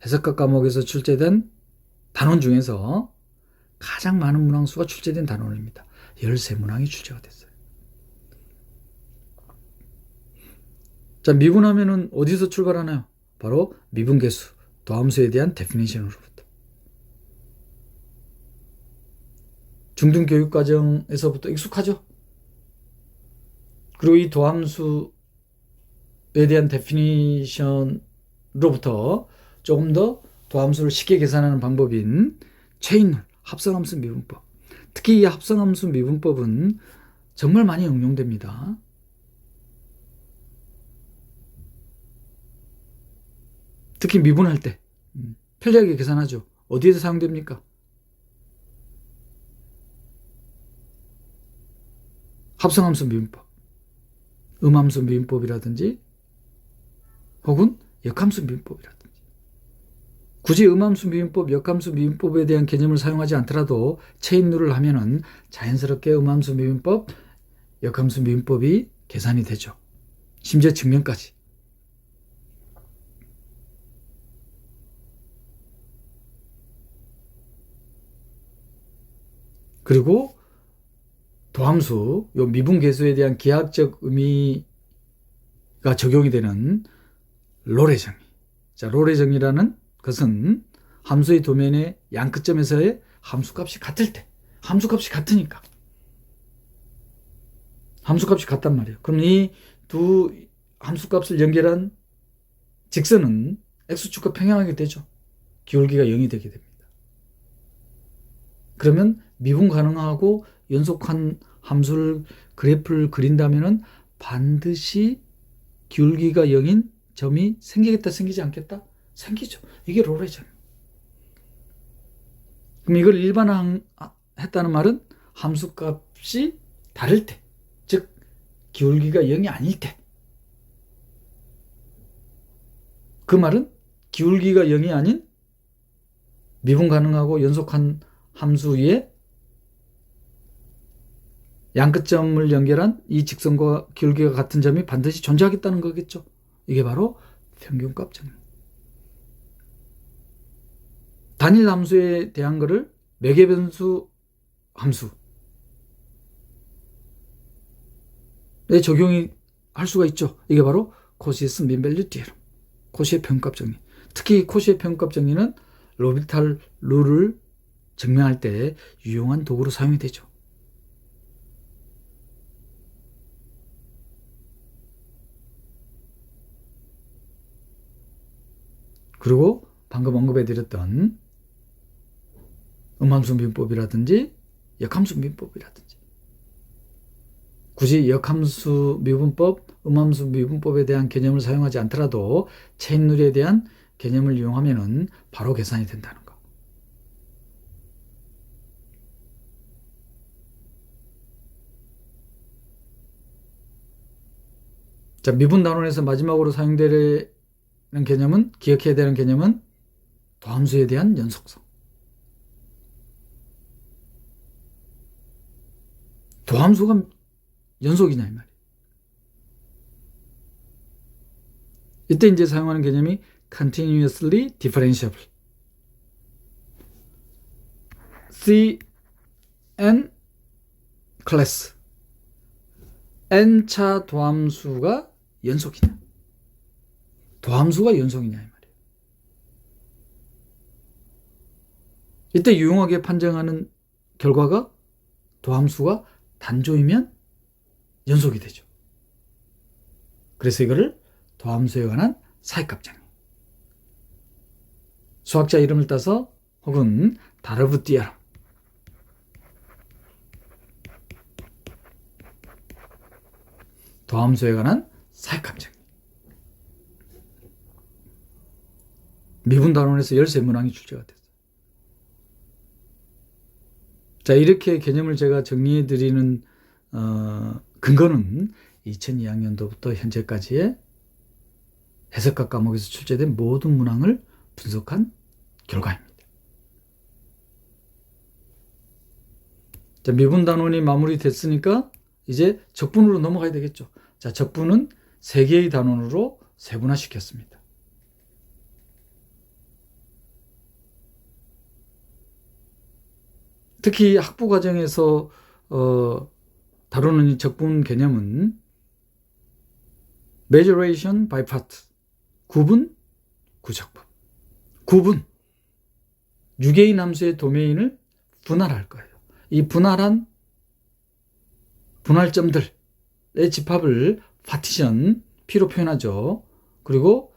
해석과 과목에서 출제된 단원 중에서 가장 많은 문항수가 출제된 단원입니다. 13문항이 출제가 됐어요. 자, 미분하면은 어디서 출발하나요? 바로 미분계수, 도함수에 대한 데피니션으로부터. 중등교육과정에서부터 익숙하죠? 그리고 이 도함수에 대한 데피니션으로부터 조금 더 도함수를 쉽게 계산하는 방법인 체인룰, 합성함수 미분법. 특히 이 합성함수 미분법은 정말 많이 응용됩니다. 특히 미분할 때 편리하게 계산하죠. 어디에서 사용됩니까? 합성함수 미분법, 음함수 미분법이라든지 혹은 역함수 미분법이라든지. 굳이 음함수 미분법, 역함수 미분법에 대한 개념을 사용하지 않더라도 체인룰을 하면은 자연스럽게 음함수 미분법, 역함수 미분법이 계산이 되죠. 심지어 증명까지. 그리고 도함수, 요 미분계수에 대한 기하학적 의미가 적용이 되는 롤의 정의. 자, 롤의 정의라는 것은 함수의 도면의 양끝점에서의 함수값이 같을 때, 함수값이 같으니까. 함수값이 같단 말이에요. 그럼 이 두 함수값을 연결한 직선은 x축과 평행하게 되죠. 기울기가 0이 되게 됩니다. 그러면 미분 가능하고 연속한 함수를 그래프를 그린다면은 반드시 기울기가 0인 점이 생기겠다, 생기지 않겠다? 생기죠. 이게 롤의 점. 그럼 이걸 일반화했다는 말은 함수값이 다를 때, 즉 기울기가 0이 아닐 때. 그 말은 기울기가 0이 아닌 미분 가능하고 연속한 함수 위에 양끝점을 연결한 이 직선과 기울기가 같은 점이 반드시 존재하겠다는 거겠죠. 이게 바로 평균값 정리. 단일 함수에 대한 거를 매개변수 함수에 적용이 할 수가 있죠. 이게 바로 코시스 민밸류 티어럼, 코시의 평균값 정리. 특히 코시의 평값 정리는 로비탈 룰을 증명할 때 유용한 도구로 사용이 되죠. 그리고 방금 언급해드렸던 음함수 미분법이라든지 역함수 미분법이라든지, 굳이 역함수 미분법, 음함수 미분법에 대한 개념을 사용하지 않더라도 체인룰에 대한 개념을 이용하면 바로 계산이 된다는 거. 자, 미분 단원에서 마지막으로 사용되는 개념은, 기억해야 되는 개념은 도함수에 대한 연속성. 도함수가 연속이냐 이 말이에요. 이때 이제 사용하는 개념이 continuously differentiable, CN 클래스, n차 도함수가 연속이냐, 도함수가 연속이냐 이 말이에요. 이때 유용하게 판정하는 결과가 도함수가 단조이면 연속이 되죠. 그래서 이거를 도함수에 관한 사이값 정리, 수학자 이름을 따서 혹은 다르브 띠아름, 도함수에 관한 사이값 정리. 미분 단원에서 13문항이 출제가 됐어요. 자, 이렇게 개념을 제가 정리해 드리는 근거는 2002학년도부터 현재까지의 해석학 과목에서 출제된 모든 문항을 분석한 결과입니다. 자, 미분 단원이 마무리됐으니까 이제 적분으로 넘어가야 되겠죠. 자, 적분은 3개의 단원으로 세분화시켰습니다. 특히 학부 과정에서 다루는 이 적분 개념은 measuration by part, 구분, 구적법. 구분, 6개의 함수의 도메인을 분할할 거예요. 이 분할한 분할점들의 집합을 파티션, P로 표현하죠. 그리고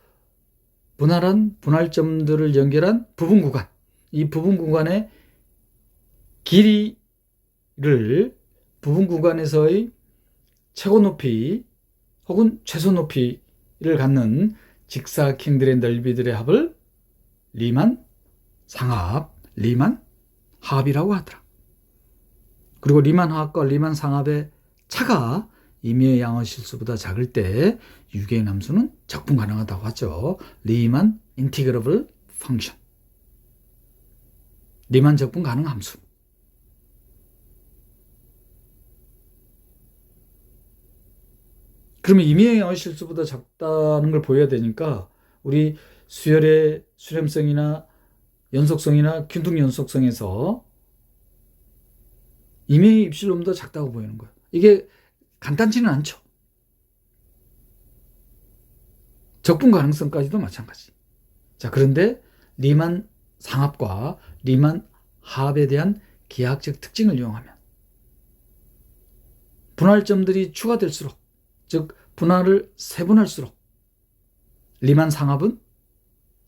분할한 분할점들을 연결한 부분 구간, 이 부분 구간의 길이를 부분 구간에서의 최고 높이 혹은 최소 높이를 갖는 직사각형들의 넓이들의 합을 리만 상합, 리만 합이라고 하더라. 그리고 리만 합과 리만 상합의 차가 임의의 양의 실수보다 작을 때 유기의 함수는 적분 가능하다고 하죠. 리만 인티그러블 펑션, 리만 적분 가능 함수. 그러면 임의의 양의 실수보다 작다는 걸 보여야 되니까 우리 수열의 수렴성이나 연속성이나 균등 연속성에서 임의의 입실로보다 작다고 보이는 거예요. 이게 간단치는 않죠. 적분 가능성까지도 마찬가지. 자, 그런데 리만 상합과 리만 합에 대한 기하학적 특징을 이용하면 분할점들이 추가될수록, 즉 분할을 세분할수록 리만 상합은,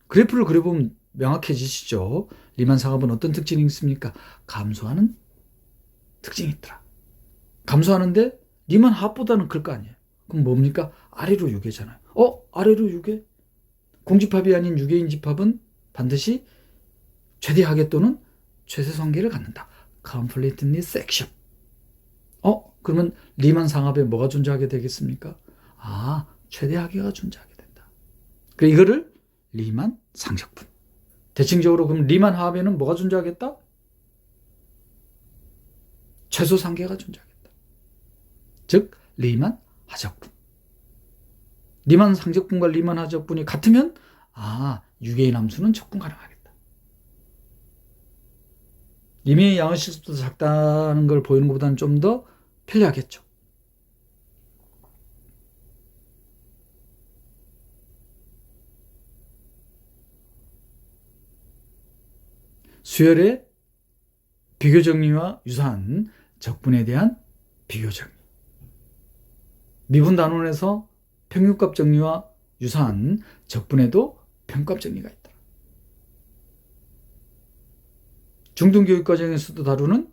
그래프를 그려보면 명확해지시죠. 리만 상합은 어떤 특징이 있습니까? 감소하는 특징이 있더라. 감소하는데 리만 합보다는 클 거 아니에요. 그럼 뭡니까? 아래로 유계잖아요. 아래로 유계? 공집합이 아닌 유계인 집합은 반드시 최대하계 또는 최소상계를 갖는다. completely section. 그러면 리만 상합에 뭐가 존재하게 되겠습니까? 최대하계가 존재하게 된다. 그러니까 이거를 리만 상적분. 대칭적으로 그럼 리만 합에는 뭐가 존재하겠다? 최소상계가 존재하겠다. 즉 리만 하적분. 리만 상적분과 리만 하적분이 같으면 유계인 함수는 적분 가능하겠다. 임의의 양의 실수도 작다는 걸 보이는 것보다는 좀 더 편리하겠죠. 수열의 비교정리와 유사한 적분에 대한 비교정리. 미분 단원에서 평균값 정리와 유사한 적분에도 평값 정리가 있다. 중등교육과정에서도 다루는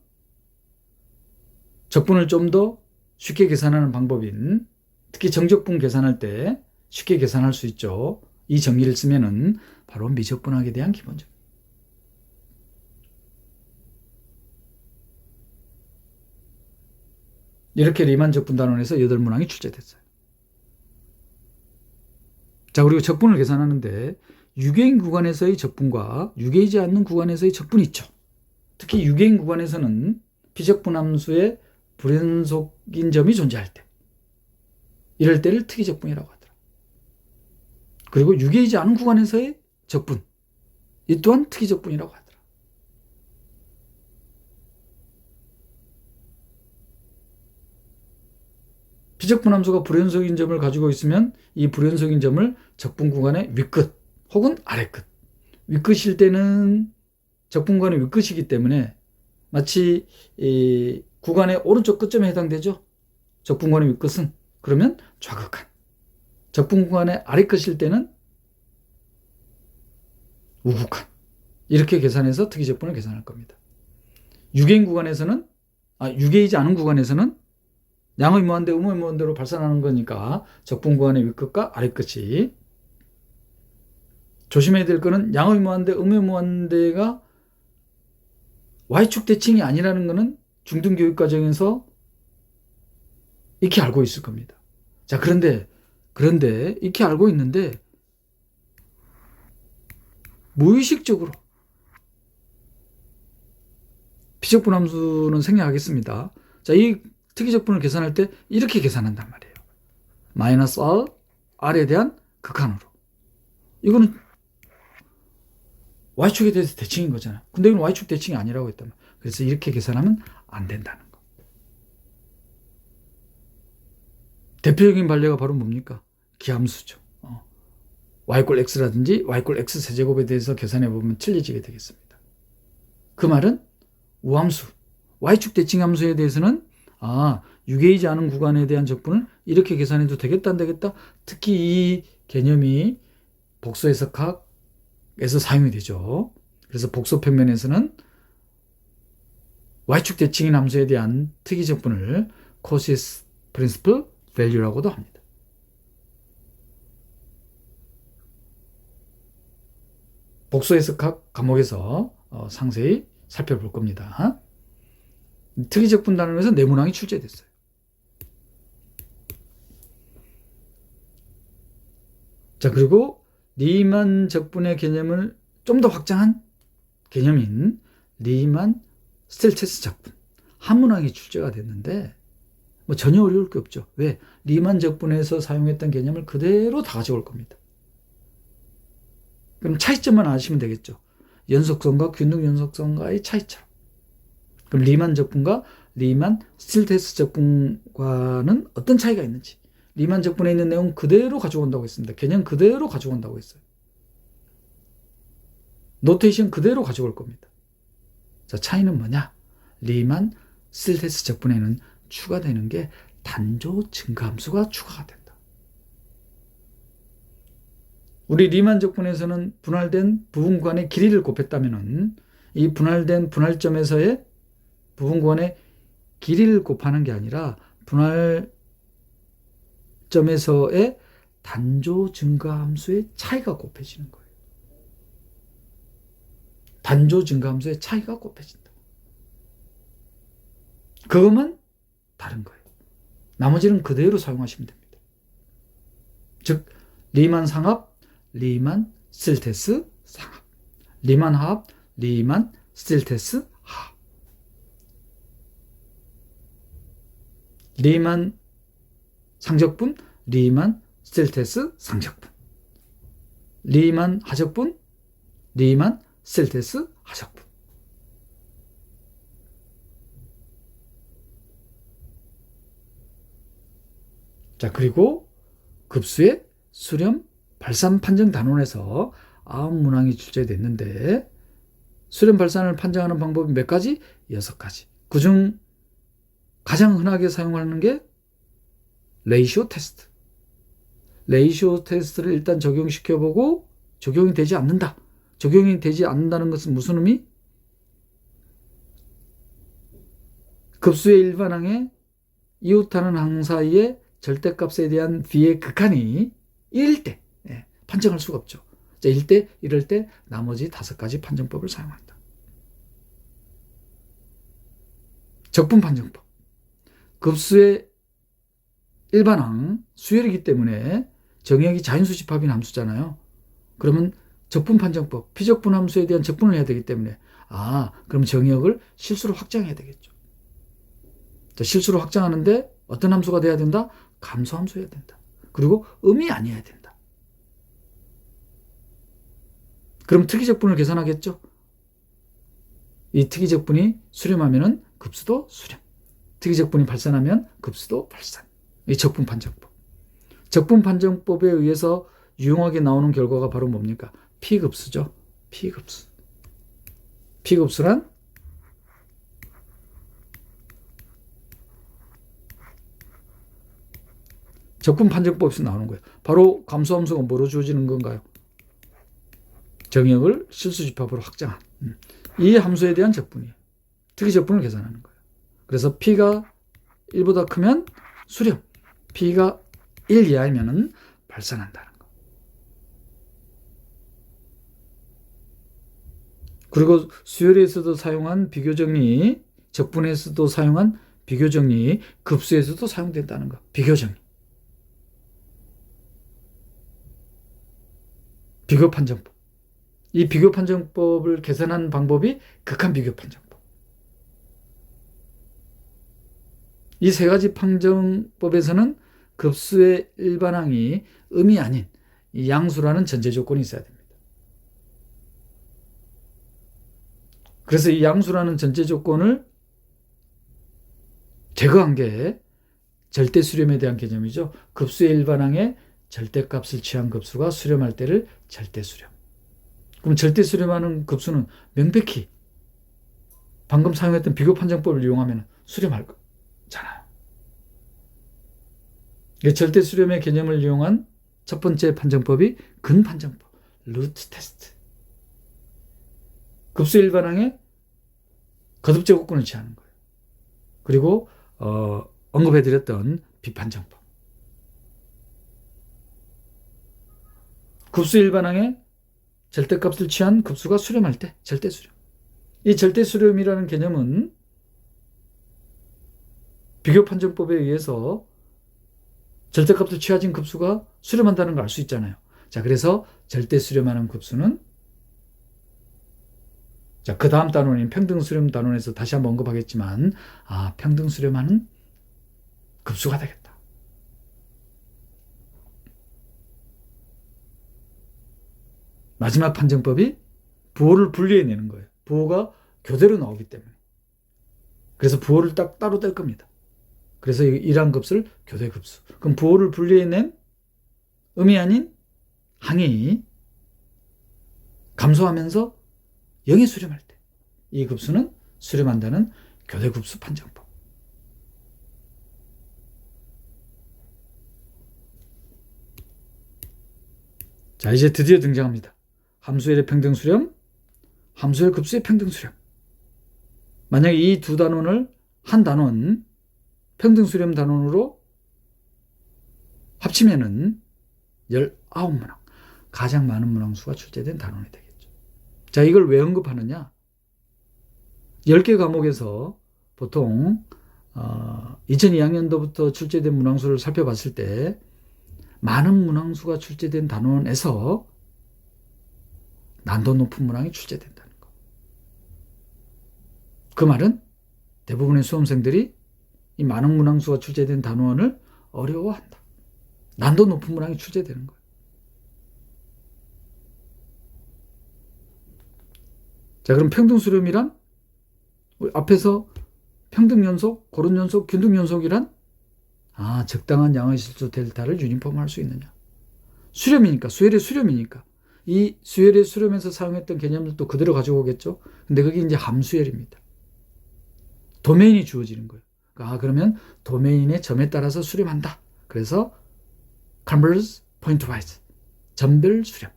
적분을 좀 더 쉽게 계산하는 방법인, 특히 정적분 계산할 때 쉽게 계산할 수 있죠. 이 정리를 쓰면은 바로 미적분학에 대한 기본적. 이렇게 리만 적분 단원에서 8문항이 출제됐어요. 자, 그리고 적분을 계산하는데 유계인 구간에서의 적분과 유계이지 않는 구간에서의 적분이 있죠. 특히 유계인 구간에서는 비적분 함수의 불연속인 점이 존재할 때, 이럴 때를 특이적분이라고 하더라. 그리고 유계이지 않은 구간에서의 적분, 이 또한 특이적분이라고 하더라. 비적분 함수가 불연속인 점을 가지고 있으면 이 불연속인 점을 적분 구간의 윗끝 혹은 아래끝, 윗끝일 때는 적분 구간의 윗끝이기 때문에 마치 이 구간의 오른쪽 끝점에 해당되죠. 적분 구간의 윗끝은. 그러면 좌극한. 적분 구간의 아래끝일 때는 우극한. 이렇게 계산해서 특이적분을 계산할 겁니다. 유계인 구간에서는, 유계이지 않은 구간에서는 양의 무한대, 음의 무한대로 발산하는 거니까 적분 구간의 윗끝과 아래끝이. 조심해야 될 거는 양의 무한대, 음의 무한대가 Y축 대칭이 아니라는 거는 중등교육과정에서 익히 알고 있을 겁니다. 자, 그런데 익히 알고 있는데 무의식적으로 비적분 함수는 생략하겠습니다. 자, 이 특이적분을 계산할 때 이렇게 계산한단 말이에요. 마이너스 R, R에 대한 극한으로. 이거는 Y축에 대해서 대칭인 거잖아요. 근데 이건 Y축 대칭이 아니라고 했단 말이에요. 그래서 이렇게 계산하면 안 된다는 거. 대표적인 반례가 바로 뭡니까? 기함수죠. Y꼴 X라든지 Y꼴 X 세제곱에 대해서 계산해보면 틀려지게 되겠습니다. 그 말은 우함수, Y축 대칭 함수에 대해서는 유계이지 않은 구간에 대한 적분을 이렇게 계산해도 되겠다, 안 되겠다? 특히 이 개념이 복소 해석학에서 사용이 되죠. 그래서 복소 평면에서는 Y축 대칭인 함수에 대한 특이 적분을 Cauchy's Principal Value라고도 합니다. 복소 해석학 과목에서 상세히 살펴볼 겁니다. 특이적분 단원에서 4문항이 출제됐어요. 자, 그리고 리만 적분의 개념을 좀 더 확장한 개념인 리만 스틸테스 적분 한 문항이 출제가 됐는데 전혀 어려울 게 없죠. 왜? 리만 적분에서 사용했던 개념을 그대로 다 가져올 겁니다. 그럼 차이점만 아시면 되겠죠. 연속성과 균등 연속성과의 차이점. 그럼 리만 적분과 리만 스틸테스 적분과는 어떤 차이가 있는지, 리만 적분에 있는 내용 그대로 가져온다고 했습니다. 개념 그대로 가져온다고 했어요. 노테이션 그대로 가져올 겁니다. 자, 차이는 뭐냐? 리만 스틸테스 적분에는 추가되는 게 단조 증가함수가 추가가 된다. 우리 리만 적분에서는 분할된 부분 구간의 길이를 곱했다면은 이 분할된 분할점에서의 부분 구간의 길이를 곱하는 게 아니라 분할점에서의 단조 증가함수의 차이가 곱해지는 거예요. 단조 증가함수의 차이가 곱해진다. 그것만 다른 거예요. 나머지는 그대로 사용하시면 됩니다. 즉 리만 상합, 리만 스틸테스 상합, 리만 하합, 리만 스틸테스 하합. 리만 상적분, 리만 스틸테스 상적분. 리만 하적분, 리만 스틸테스 하적분. 자, 그리고 급수의 수렴 발산 판정 단원에서 9문항이 출제됐는데 수렴 발산을 판정하는 방법이 몇 가지? 6가지. 그중 가장 흔하게 사용하는 게 레이시오 테스트. 레이시오 테스트를 일단 적용시켜보고 적용이 되지 않는다. 적용이 되지 않는다는 것은 무슨 의미? 급수의 일반항에 이웃하는 항 사이의 절대값에 대한 B의 극한이 1일 때 판정할 수가 없죠. 자, 1대, 이럴 때 나머지 5가지 판정법을 사용한다. 적분 판정법. 급수의 일반항 수열이기 때문에 정의역이 자연수 집합인 함수잖아요. 그러면 적분 판정법, 피적분 함수에 대한 적분을 해야 되기 때문에 그럼 정의역을 실수로 확장해야 되겠죠. 자, 실수로 확장하는데 어떤 함수가 돼야 된다? 감소함수여야 된다. 그리고 음이 아니어야 된다. 그럼 특이적분을 계산하겠죠? 이 특이적분이 수렴하면 급수도 수렴. 특이적분이 발산하면 급수도 발산. 이 적분 판정법. 적분 판정법에 의해서 유용하게 나오는 결과가 바로 뭡니까? P급수죠. P급수. P급수란 적분 판정법에서 나오는 거예요. 바로 감소함수가 뭐로 주어지는 건가요? 정의역을 실수집합으로 확장한 이 함수에 대한 적분이에요. 특이적분을 계산하는 거예요. 그래서 P가 1보다 크면 수렴, P가 1 이하이면 발산한다는 거. 그리고 수열에서도 사용한 비교정리, 적분에서도 사용한 비교정리, 급수에서도 사용된다는 거. 비교정리. 비교판정법. 이 비교판정법을 계산한 방법이 극한비교판정법. 이 3가지 판정법에서는 급수의 일반항이 음이 아닌 이 양수라는 전제조건이 있어야 됩니다. 그래서 이 양수라는 전제조건을 제거한 게 절대수렴에 대한 개념이죠. 급수의 일반항에 절대값을 취한 급수가 수렴할 때를 절대수렴. 그럼 절대수렴하는 급수는 명백히 방금 사용했던 비교판정법을 이용하면 수렴할 거잖아요. 절대수렴의 개념을 이용한 첫 번째 판정법이 근판정법, 루트 테스트. 급수 일반항에 거듭제곱근을 취하는 거예요. 그리고 언급해드렸던 비판정법. 급수 일반항에 절대값을 취한 급수가 수렴할 때 절대수렴. 이 절대수렴이라는 개념은 비교판정법에 의해서 절대값을 취하진 급수가 수렴한다는 걸 알 수 있잖아요. 자, 그래서 절대수렴하는 급수는 자, 그 다음 단원인 평등수렴 단원에서 다시 한번 언급하겠지만 평등수렴하는 급수가 되겠다. 마지막 판정법이 부호를 분리해내는 거예요. 부호가 교대로 나오기 때문에. 그래서 부호를 딱 따로 뗄 겁니다. 그래서 이러한 급수를 교대급수. 그럼 부호를 분리해낸 음이 아닌 항이 감소하면서 0에 수렴할 때 이 급수는 수렴한다는 교대급수 판정법. 자, 이제 드디어 등장합니다. 함수열의 평등수렴, 함수열 급수의 평등수렴. 만약에 이 두 단원을 한 단원, 평등수렴 단원으로 합치면은 19문항, 가장 많은 문항수가 출제된 단원이 되겠죠. 자, 이걸 왜 언급하느냐? 10개 과목에서 보통 2002학년도부터 출제된 문항수를 살펴봤을 때 많은 문항수가 출제된 단원에서 난도 높은 문항이 출제된다는 거. 그 말은 대부분의 수험생들이 이 많은 문항수가 출제된 단원을 어려워한다. 난도 높은 문항이 출제되는 거예요. 자, 그럼 평등수렴이란 앞에서 평등연속, 고른연속, 균등연속이란 적당한 양의 실수 델타를 유니폼화할 수 있느냐. 수렴이니까, 수열의 수렴이니까 이 수열의 수렴에서 사용했던 개념들도 그대로 가지고 오겠죠. 근데 그게 이제 함수열입니다. 도메인이 주어지는 거예요. 그러면 도메인의 점에 따라서 수렴한다. 그래서 converse pointwise, 점별 수렴,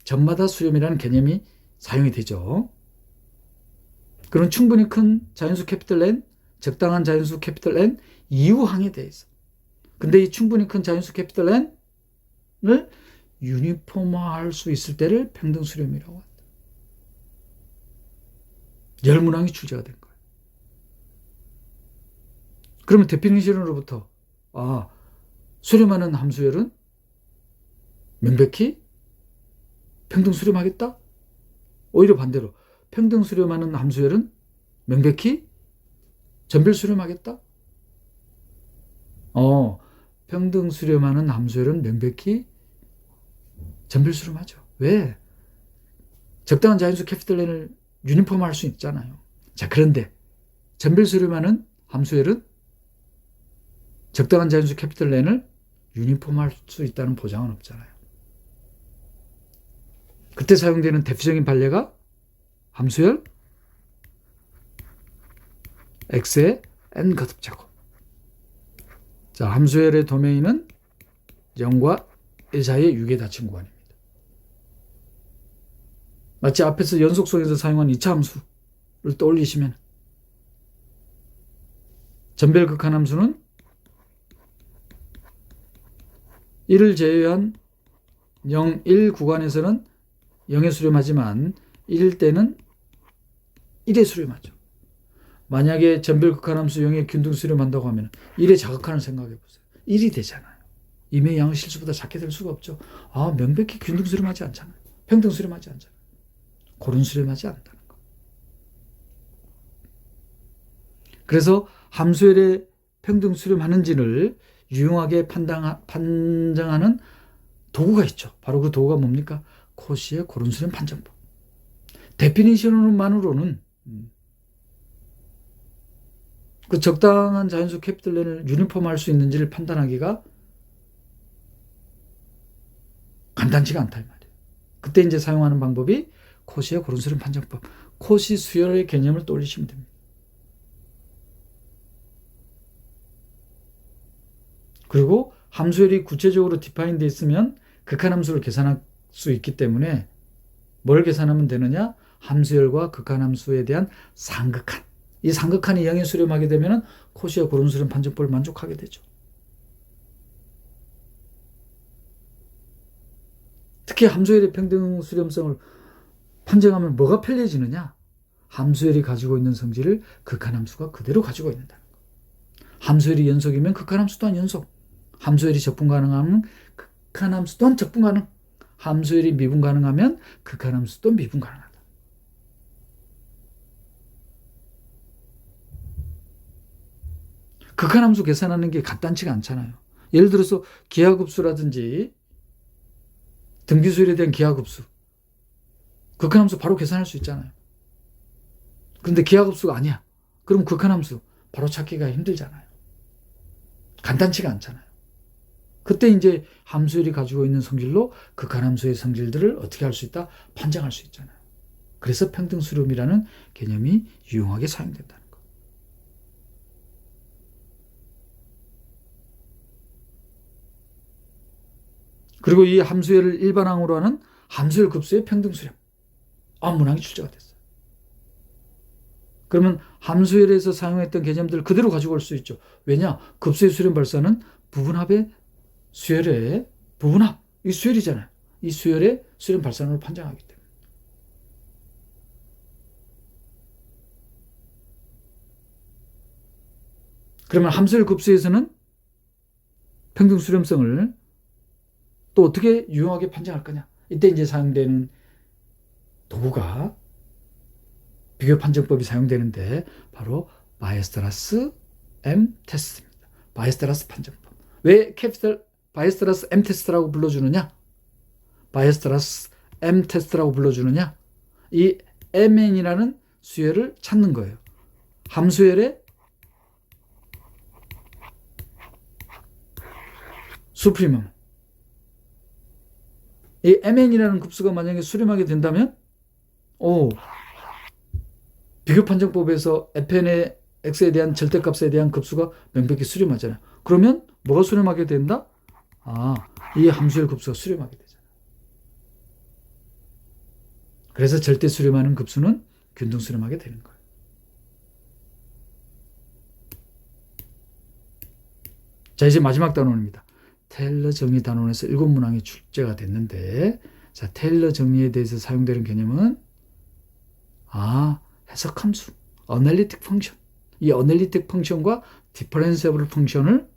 점마다 수렴이라는 개념이 사용이 되죠. 그럼 충분히 큰 자연수 캐피털 N, 적당한 자연수 캐피털 N 이후 항에 대해서. 근데 이 충분히 큰 자연수 캐피털 N을 유니폼화할 수 있을 때를 평등 수렴이라고 한다. 열문항이 출제가 된 거예요. 그러면 데피니션으로부터 수렴하는 함수열은 명백히 평등 수렴하겠다? 오히려 반대로 평등 수렴하는 함수열은 명백히 점별 수렴하겠다? 평등 수렴하는 함수열은 명백히 점별 수렴하죠. 왜? 적당한 자연수 캐피털 N을 유니폼화할 수 있잖아요. 자, 그런데 점별 수렴하는 함수열은 적당한 자연수 캐피털 N을 유니폼화할 수 있다는 보장은 없잖아요. 그때 사용되는 대표적인 판례가 함수열 x의 n 거듭제곱. 자, 함수열의 도메인은 0과 1 사이의 유계다친 구간입니다. 마치 앞에서 연속성에서 사용한 2차 함수를 떠올리시면 점별 극한함수는 1을 제외한 0, 1 구간에서는 0에 수렴하지만 1일 때는 1에 수렴하죠. 만약에 점별 극한함수 0에 균등 수렴한다고 하면 1에 자극하는 생각해 보세요. 1이 되잖아요. 임의 양의 실수보다 작게 될 수가 없죠. 명백히 균등 수렴하지 않잖아요. 평등 수렴하지 않잖아요. 고른 수렴하지 않는다는 거. 그래서 함수열의 평등 수렴하는지를 유용하게 판정하는 도구가 있죠. 바로 그 도구가 뭡니까? 코시의 고른 수렴 판정법. 데피니션으로만으로는 그 적당한 자연수 캐피털 N을 유니폼화할 수 있는지를 판단하기가 간단치가 않다 이 말이에요. 그때 이제 사용하는 방법이 코시의 고른 수렴 판정법, 코시 수열의 개념을 떠올리시면 됩니다. 그리고 함수열이 구체적으로 디파인되어 있으면 극한함수를 계산할 수 있기 때문에 뭘 계산하면 되느냐? 함수열과 극한함수에 대한 상극한. 이 상극한이 0에 수렴하게 되면 코시의 고른 수렴 판정법을 만족하게 되죠. 특히 함수열의 평등 수렴성을 판정하면 뭐가 편리해지느냐? 함수열이 가지고 있는 성질을 극한함수가 그대로 가지고 있는다는 거. 함수열이 연속이면 극한함수 또한 연속. 함수열이 적분 가능하면 극한함수 또한 적분 가능. 함수열이 미분 가능하면 극한함수 또한 미분 가능하다. 극한함수 계산하는 게 간단치가 않잖아요. 예를 들어서 기하급수라든지 등비수열에 대한 기하급수. 극한함수 바로 계산할 수 있잖아요. 그런데 기하급수가 아니야. 그럼 극한함수 바로 찾기가 힘들잖아요. 간단치가 않잖아요. 그때 이제 함수열이 가지고 있는 성질로 극한함수의 성질들을 어떻게 할 수 있다? 판정할 수 있잖아요. 그래서 평등수렴이라는 개념이 유용하게 사용된다는 거. 그리고 이 함수열을 일반항으로 하는 함수열 급수의 평등수렴. 문항이 출제가 됐어요. 그러면 함수열에서 사용했던 개념들을 그대로 가지고 올 수 있죠. 왜냐? 급수의 수렴 발사는 부분합의 수열의 부분합. 이 수열이잖아요. 이 수열의 수렴 발산으로 판정하기 때문에. 그러면 함수열 급수에서는 평등 수렴성을 또 어떻게 유용하게 판정할 거냐? 이때 이제 사용되는 도구가 비교 판정법이 사용되는데 바로 바이에스트라스 M 테스트입니다. 바이에스트라스 판정법. 왜 캐피털 바이에스트라스 M 테스트라고 불러주느냐? 바이에스트라스 M 테스트라고 불러주느냐? 이 MN이라는 수열을 찾는 거예요. 함수열의 수프리멈. 이 mn이라는 급수가 만약에 수렴하게 된다면 비교 판정법에서 fn의 x에 대한 절대값에 대한 급수가 명백히 수렴하잖아요. 그러면 뭐가 수렴하게 된다? 이 함수의 급수가 수렴하게 되잖아요. 그래서 절대 수렴하는 급수는 균등 수렴하게 되는 거예요. 자, 이제 마지막 단원입니다. 테일러 정리 단원에서 7문항이 출제가 됐는데, 자, 테일러 정리에 대해서 사용되는 개념은 해석함수, 어널리틱 펑션. 이 어널리틱 펑션과 디퍼런시able 펑션을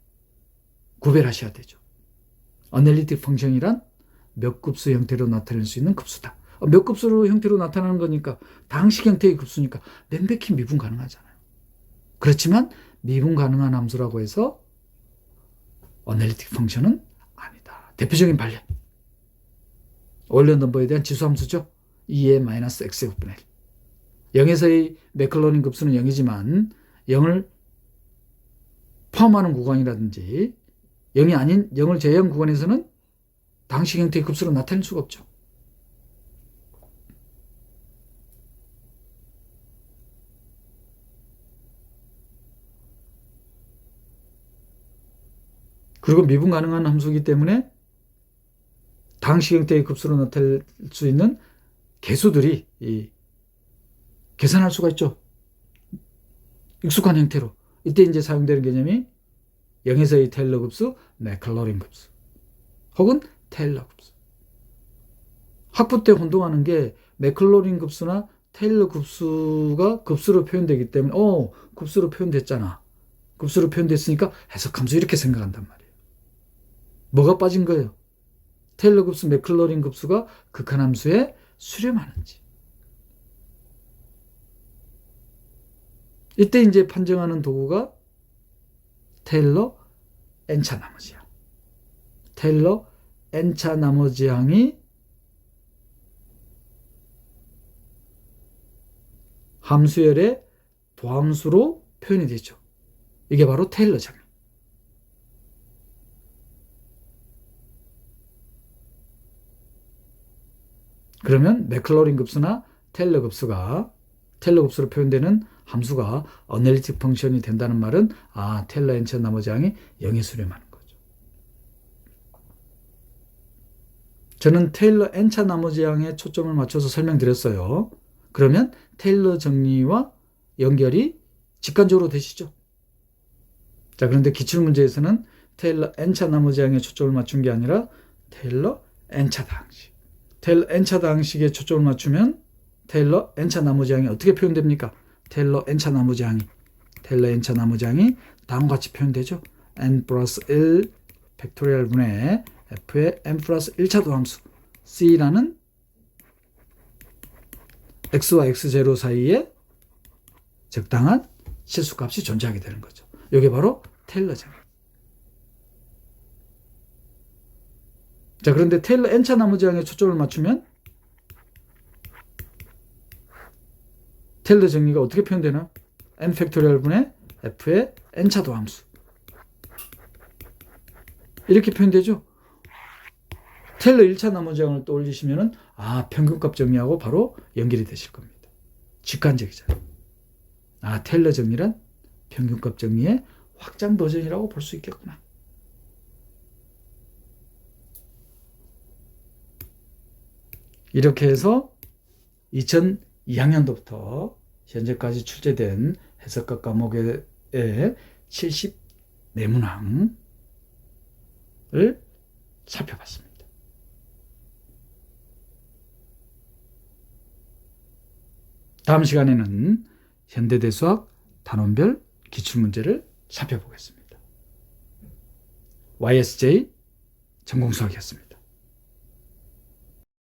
구별하셔야 되죠. 어널리틱 펑션이란 몇 급수 형태로 나타낼 수 있는 급수다. 몇 급수로 형태로 나타나는 거니까 다항식 형태의 급수니까 명백히 미분 가능하잖아요. 그렇지만 미분 가능한 함수라고 해서 어널리틱 펑션은 아니다. 대표적인 판례. 올리언 넘버에 대한 지수함수죠. 2의 마이너스 x의 6분의 1. 0에서의 매클로닌 급수는 0이지만 0을 포함하는 구간이라든지 0이 아닌 0을 제외한 구간에서는 다항식 형태의 급수로 나타낼 수가 없죠. 그리고 미분 가능한 함수이기 때문에 다항식 형태의 급수로 나타낼 수 있는 개수들이 계산할 수가 있죠. 익숙한 형태로. 이때 이제 사용되는 개념이 0에서의 테일러 급수, 매클로린 급수 혹은 테일러 급수. 학부 때 혼동하는 게 매클로린 급수나 테일러 급수가 급수로 표현되기 때문에 급수로 표현됐잖아. 급수로 표현됐으니까 해석함수 이렇게 생각한단 말이에요. 뭐가 빠진 거예요? 테일러 급수, 매클로린 급수가 극한함수에 수렴하는지. 이때 이제 판정하는 도구가 테일러 n차 나머지항. 테일러 n차 나머지항이 함수열의 도함수로 표현이 되죠. 이게 바로 테일러 정리. 그러면 매클로린 급수나 테일러 급수로 표현되는 함수가 어널리틱 펑션이 된다는 말은 테일러 n차 나머지항이 0에 수렴하는 거죠. 저는 테일러 n차 나머지항에 초점을 맞춰서 설명드렸어요. 그러면 테일러 정리와 연결이 직관적으로 되시죠. 자, 그런데 기출문제에서는 테일러 n차 나머지항에 초점을 맞춘 게 아니라 테일러 n차 다항식. 테일러 n차 다항식에 초점을 맞추면 테일러 n차 나머지항이 어떻게 표현됩니까? 테일러 n차 나머지항이 다음과 같이 표현되죠. n 플러스 1 팩토리얼 분의 f의 n 플러스 1차 도함수 c라는 x와 x0 사이에 적당한 실수값이 존재하게 되는 거죠. 이게 바로 테일러 정리. 자, 그런데 테일러 n차 나머지항에 초점을 맞추면 테일러 정리가 어떻게 표현되나? n 팩토리얼 분의 f의 n차 도함수. 이렇게 표현되죠. 테일러 1차 나머지항을 떠올리시면은 평균값 정리하고 바로 연결이 되실 겁니다. 직관적이잖아요. 테일러 정리란 평균값 정리의 확장 버전이라고 볼 수 있겠구나. 이렇게 해서 2002학년도부터 현재까지 출제된 해석과 과목의 74문항을 살펴봤습니다. 다음 시간에는 현대대수학 단원별 기출문제를 살펴보겠습니다. YSJ 전공수학이었습니다.